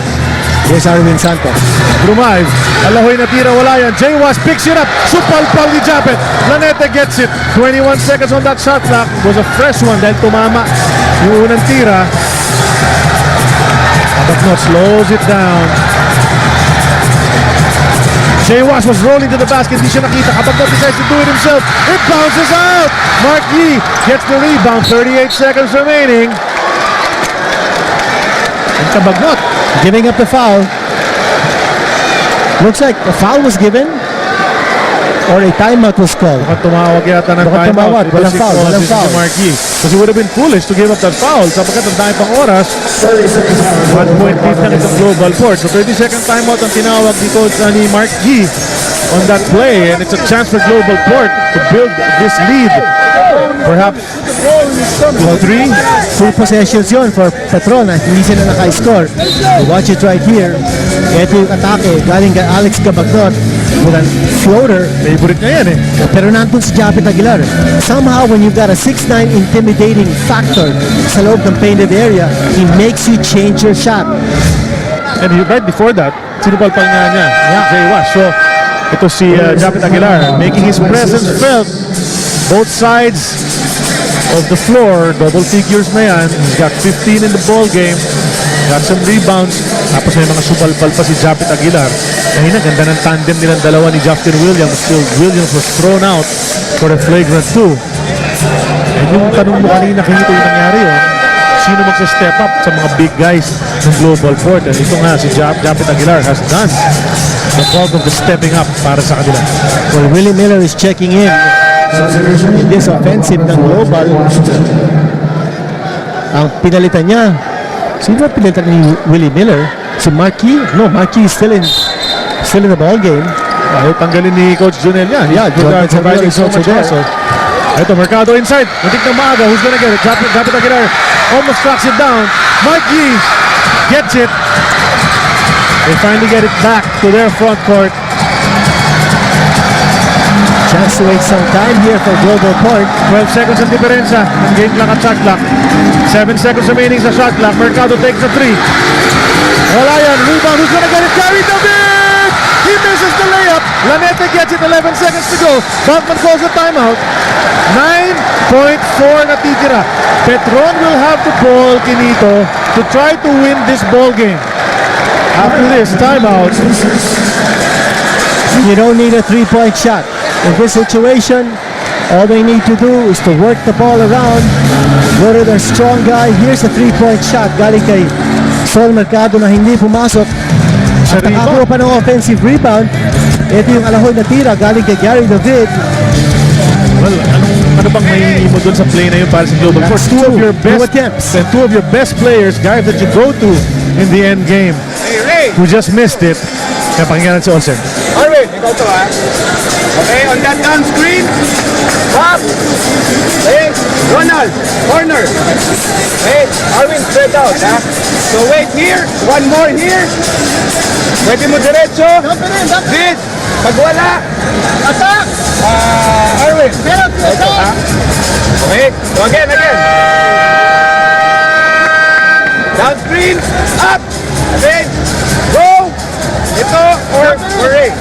Here's Arwin Santos. Drive. Alahoy na tira, wala yan. Jay Was picks it up. Supalpal ni Japet. Lanete gets it. 21 seconds on that shot clock. It was a fresh one dahil tumama yung unang tira. Kabagnot slows it down. Jay Was was rolling to the basket. Hindi siya nakita. Kabagnot decides to do it himself. It bounces out. Mark Yee gets the rebound. 38 seconds remaining. And Kabagnot Giving up the foul. Looks like a foul was given or a timeout was called. Mukhang tumawag yata ng timeout. Walang foul, walang foul. Si Mark Yee. Because it would have been foolish to give up that foul sapagkat ang dami pang oras. 1 point lead lang itong GlobalPort. So 30-second timeout ang tinawag ni Coach ni Mark Yee on that play. And it's a chance for GlobalPort to build this lead. Perhaps 2-3. Full possessions yun for Petron at hindi sila naka-score. So watch it right here. Ito yung atake galing kay Alex Kabagnot with a floater. Favorite niya yan eh. Pero nandun si Japet Aguilar. Somehow when you've got a 6'9 intimidating factor sa loob ng painted area, he makes you change your shot. And right before that, sinupalpal nga niya. Jay Was. So ito si Japet Aguilar making his presence felt. Both sides of the floor, double figures na yan. He's got 15 in the ball game. Got some rebounds. Tapos may mga supalpal pa si Japet Aguilar. Kahina, ganda ng tandem nilang dalawa ni Justin Williams. Still, Williams was thrown out for a flagrant 2. And yung tanong mo kanina, kung ito yung nangyari yun, sino magsa-step up sa mga big guys ng GlobalPort? And ito nga, si Japet Aguilar has done the bulk of the stepping up para sa kanila. Well, Willie Miller is checking in this offensive ng Global. Ang pinalitan niya, sino pinalitan ni Willie Miller? Si Marky? No, Marky is still in the ball game. Ayaw tanggalin ni Coach Junel yan. Yeah, Junel providing is so also much there. hustle. Ito, Mercado inside. Muntik na maaga. Who's gonna get it? Japet Aguilar almost tracks it down. Mikey gets it. They finally get it back to their front court. Chance to wait some time here for GlobalPort. 12 seconds ang diferensya ng game clock at shot clock. 7 seconds remaining sa shot clock. Mercado takes a 3. Wala yan. Rebound. Who's gonna get it? Gary David! He misses the layup. Lanete gets it. 11 seconds to go. Bachman calls the timeout. 9.4 natitira. Petron will have the ball, Kinito, to try to win this ball game. After this timeout, You don't need a three-point shot. In this situation, all they need to do is to work the ball around, go to their strong guy. Here's a three-point shot galing kay Sol Mercado na hindi pumasok. At nakakuha pa ng offensive rebound. Ito yung alahoy na tira galing kay Gary David. well, ano bang may mo dun sa play na yun para sa GlobalPort? That's Two of two. your best Two attempts. and two of your best players, guys that you go to in the end game, who just missed it. Kaya pakinggan si Olsen. Arvin, ikaw to ha. Okay, on that down screen. Up. Okay, Ronald, corner. Okay, Arvin, straight out ha. So wait here, one more here. Pwede mo diretso. This, pag wala. Attack. Arvin. Ito ha. Okay, so again. Down screen, up. Okay, go. Ito or break.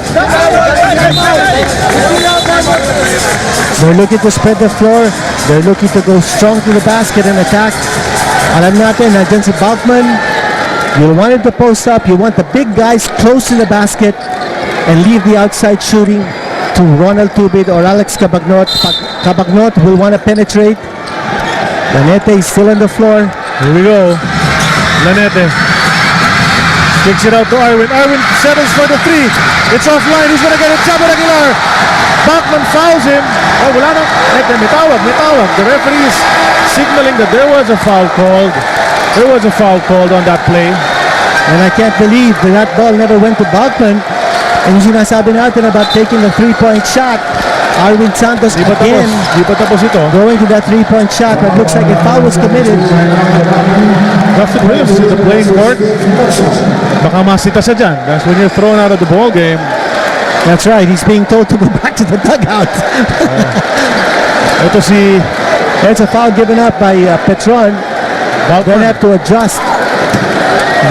They're looking to spread the floor. They're looking to go strong to the basket and attack. Alam natin, nandyan si Bachman. You want him to post up. You want the big guys close to the basket and leave the outside shooting to Ronald Tubid or Alex Cabagnot. Cabagnot will want to penetrate. Lanete is still on the floor. Here we go. Lanete kicks it out to Arwin. Arwin settles for the 3. It's offline. Who's gonna get it? Japet Aguilar. Bachman fouls him. Oh, wala na. May tawag. The referee is signaling that there was a foul called. There was a foul called on that play. And I can't believe that ball never went to Bachman. And yung sinasabi natin about taking the three-point shot, Arwin Santos again Di pa tapos ito. going to that three-point shot. That looks like a foul was committed. Justin Williams is the playing court. Baka masita siya dyan. That's when you're thrown out of the ball game. That's right. He's being told to go back to the dugout. Ito si That's a foul given up by Petron. They'll have to adjust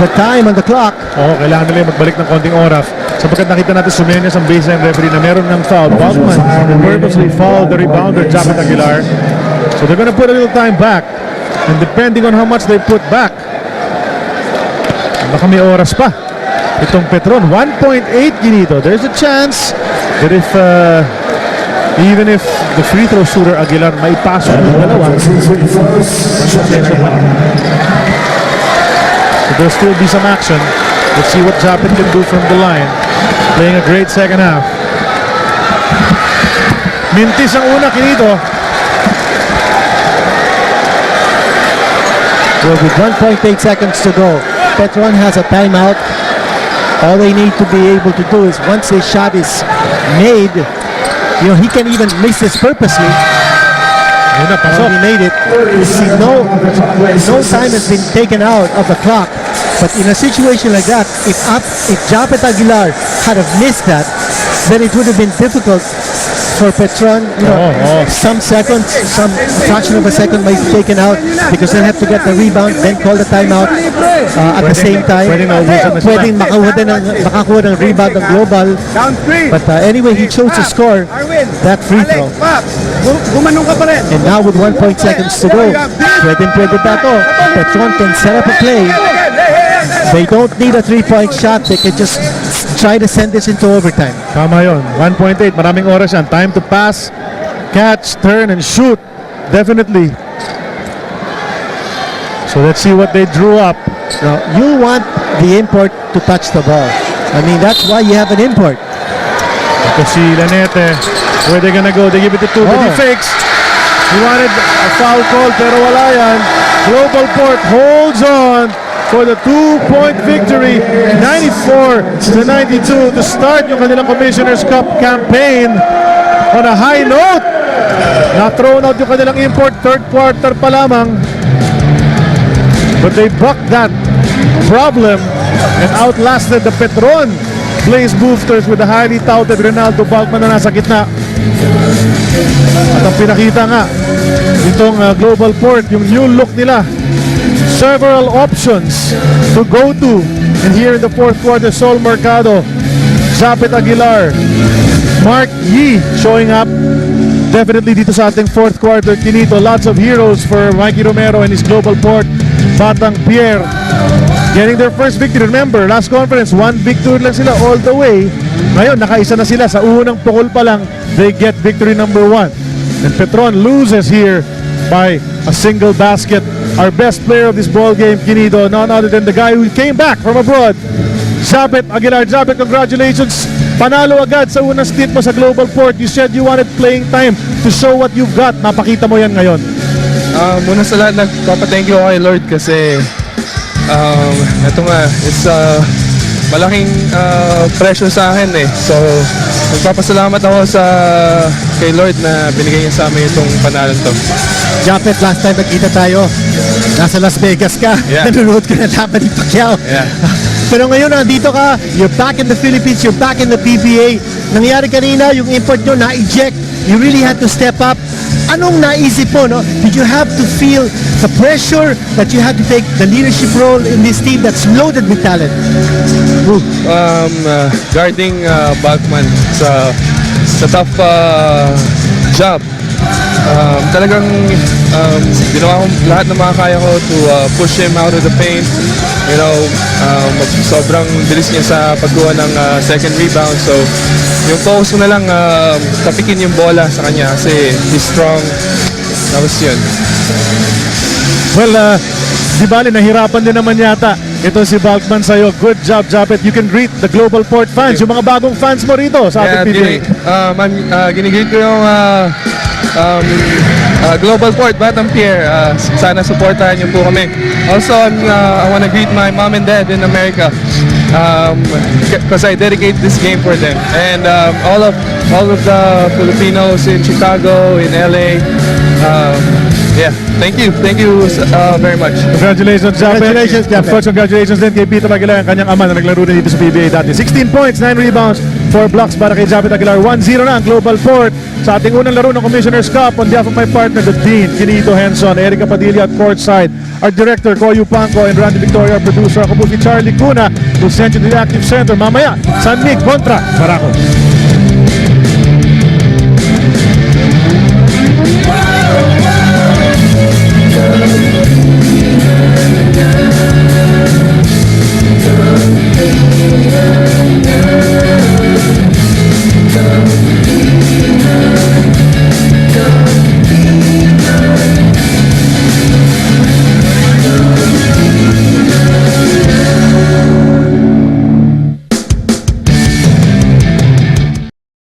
the time on the clock. kailangan nila magbalik ng konting oras. Sapagkat nakita natin Sumeñas ang baseline referee na meron ng foul. Bachman purposely fouled the rebounder, Japet Aguilar. So they're gonna put a little time back. And depending on how much they put back, baka may oras pa. Itong Petron, 1.8 ginito. There's a chance that if even if the free throw shooter Aguilar maipasok ng dalawa, so there'll still be some action. Let's see what Japet can do from the line. Playing a great second half. Mintis ang una, Kinito. Well, with 1.8 seconds to go, Petron has a timeout. All they need to be able to do is once his shot is made, he can even miss this purposely. He made it. You see, no time has been taken out of the clock. But in a situation like that, if Japet Aguilar had have missed that, then it would have been difficult for Petron. Some seconds, some fraction of a second might be taken out because they'll have to get the rebound, then call the timeout at the same time. Pwedeng makakuha ng rebound ng Global. But anyway, he chose to score that free throw. Gumanong ka pa rin. And now with 1.0 seconds to go, pwede pa to. Petron can set up a play. They don't need a three-point shot. They can just try to send this into overtime. Tama yun. 1.8. Maraming oras yan. Time to pass, catch, turn, and shoot. Definitely. So let's see what they drew up. Now, you want the import to touch the ball. I mean, that's why you have an import. Ito si Lanete. Where they gonna go? They give it to Tubid. He fakes. He wanted a foul call pero wala yan. GlobalPort holds on. for the 2-point victory, 94-92 to start yung kanilang Commissioner's Cup campaign on a high note. Na-thrown out yung kanilang import, third quarter pa lamang. But they bucked that problem and outlasted the Petron Blaze Boosters with the highly touted Ronaldo Balkman na nasa gitna. At ang pinakita nga itong GlobalPort, yung new look nila, several options to go to. And here in the fourth quarter, Sol Mercado, Japet Aguilar, Mark Yee showing up. Definitely dito sa ating fourth quarter, Kinito, lots of heroes for Mikey Romero and his GlobalPort. Batang Pierre getting their first victory. Remember, last conference, one victory lang sila all the way. Ngayon, nakaisa na sila. Sa unang pukol pa lang, they get victory number 1. And Petron loses here by a single basket. Our best player of this ball game, Kinito, none other than the guy who came back from abroad, Japet Aguilar. Japet, congratulations. Panalo agad sa unang stint mo sa GlobalPort. You said you wanted playing time to show what you've got. Mapakita mo yan ngayon. Muna sa lahat, nagpapa-thank you kay Lord kasi ito nga, it's malaking pressure sa akin eh. So, nagpapasalamat ako kay Lord na binigay niya sa amin itong panalo to. Japet, last time nagkita tayo, nasa Las Vegas ka. Yeah. Nanonood ka na laban ni Pacquiao. Yeah. Pero ngayon, nandito ka, you're back in the Philippines, you're back in the PBA. Nangyari kanina, yung import nyo na-eject. You really had to step up. Anong naisip mo, no? Did you have to feel the pressure that you had to take the leadership role in this team that's loaded with talent? Guarding Balkman sa tough job. Talagang ginawa ko lahat ng makakaya ko to push him out of the paint. You know, sobrang bilis niya sa pagkuha ng second rebound. So, yung focus ko na lang tapikin yung bola sa kanya kasi he's strong. Tapos yun. Well, di bali, nahirapan din naman yata ito si Balkman sa'yo. Good job, Japet. You can greet the GlobalPort fans, yung mga bagong fans mo rito sa ating PBA. Ginigreet ko yung GlobalPort, Batang Pierre. Sana supportahan niyo po kami. Also, I want to greet my mom and dad in America because I dedicate this game for them. And all of the Filipinos in Chicago, in LA. Yeah, thank you very much. Congratulations, Japet. Congratulations, Japet. Of course, congratulations din kay Peter Aguilar, ang kanyang ama na naglaro na dito sa PBA dati. 16 points, 9 rebounds, 4 blocks para kay Japet Aguilar. 1-0 na ang GlobalPort sa ating unang laro ng Commissioner's Cup. On behalf of my partner, the Dean, Kinito Henson, Erica Padilla at courtside, our director, Koyu Panko, and Randy Victoria, our producer, ako po si Charlie Cuna, who sent you to the active center. Mamaya, San Mig kontra Barako.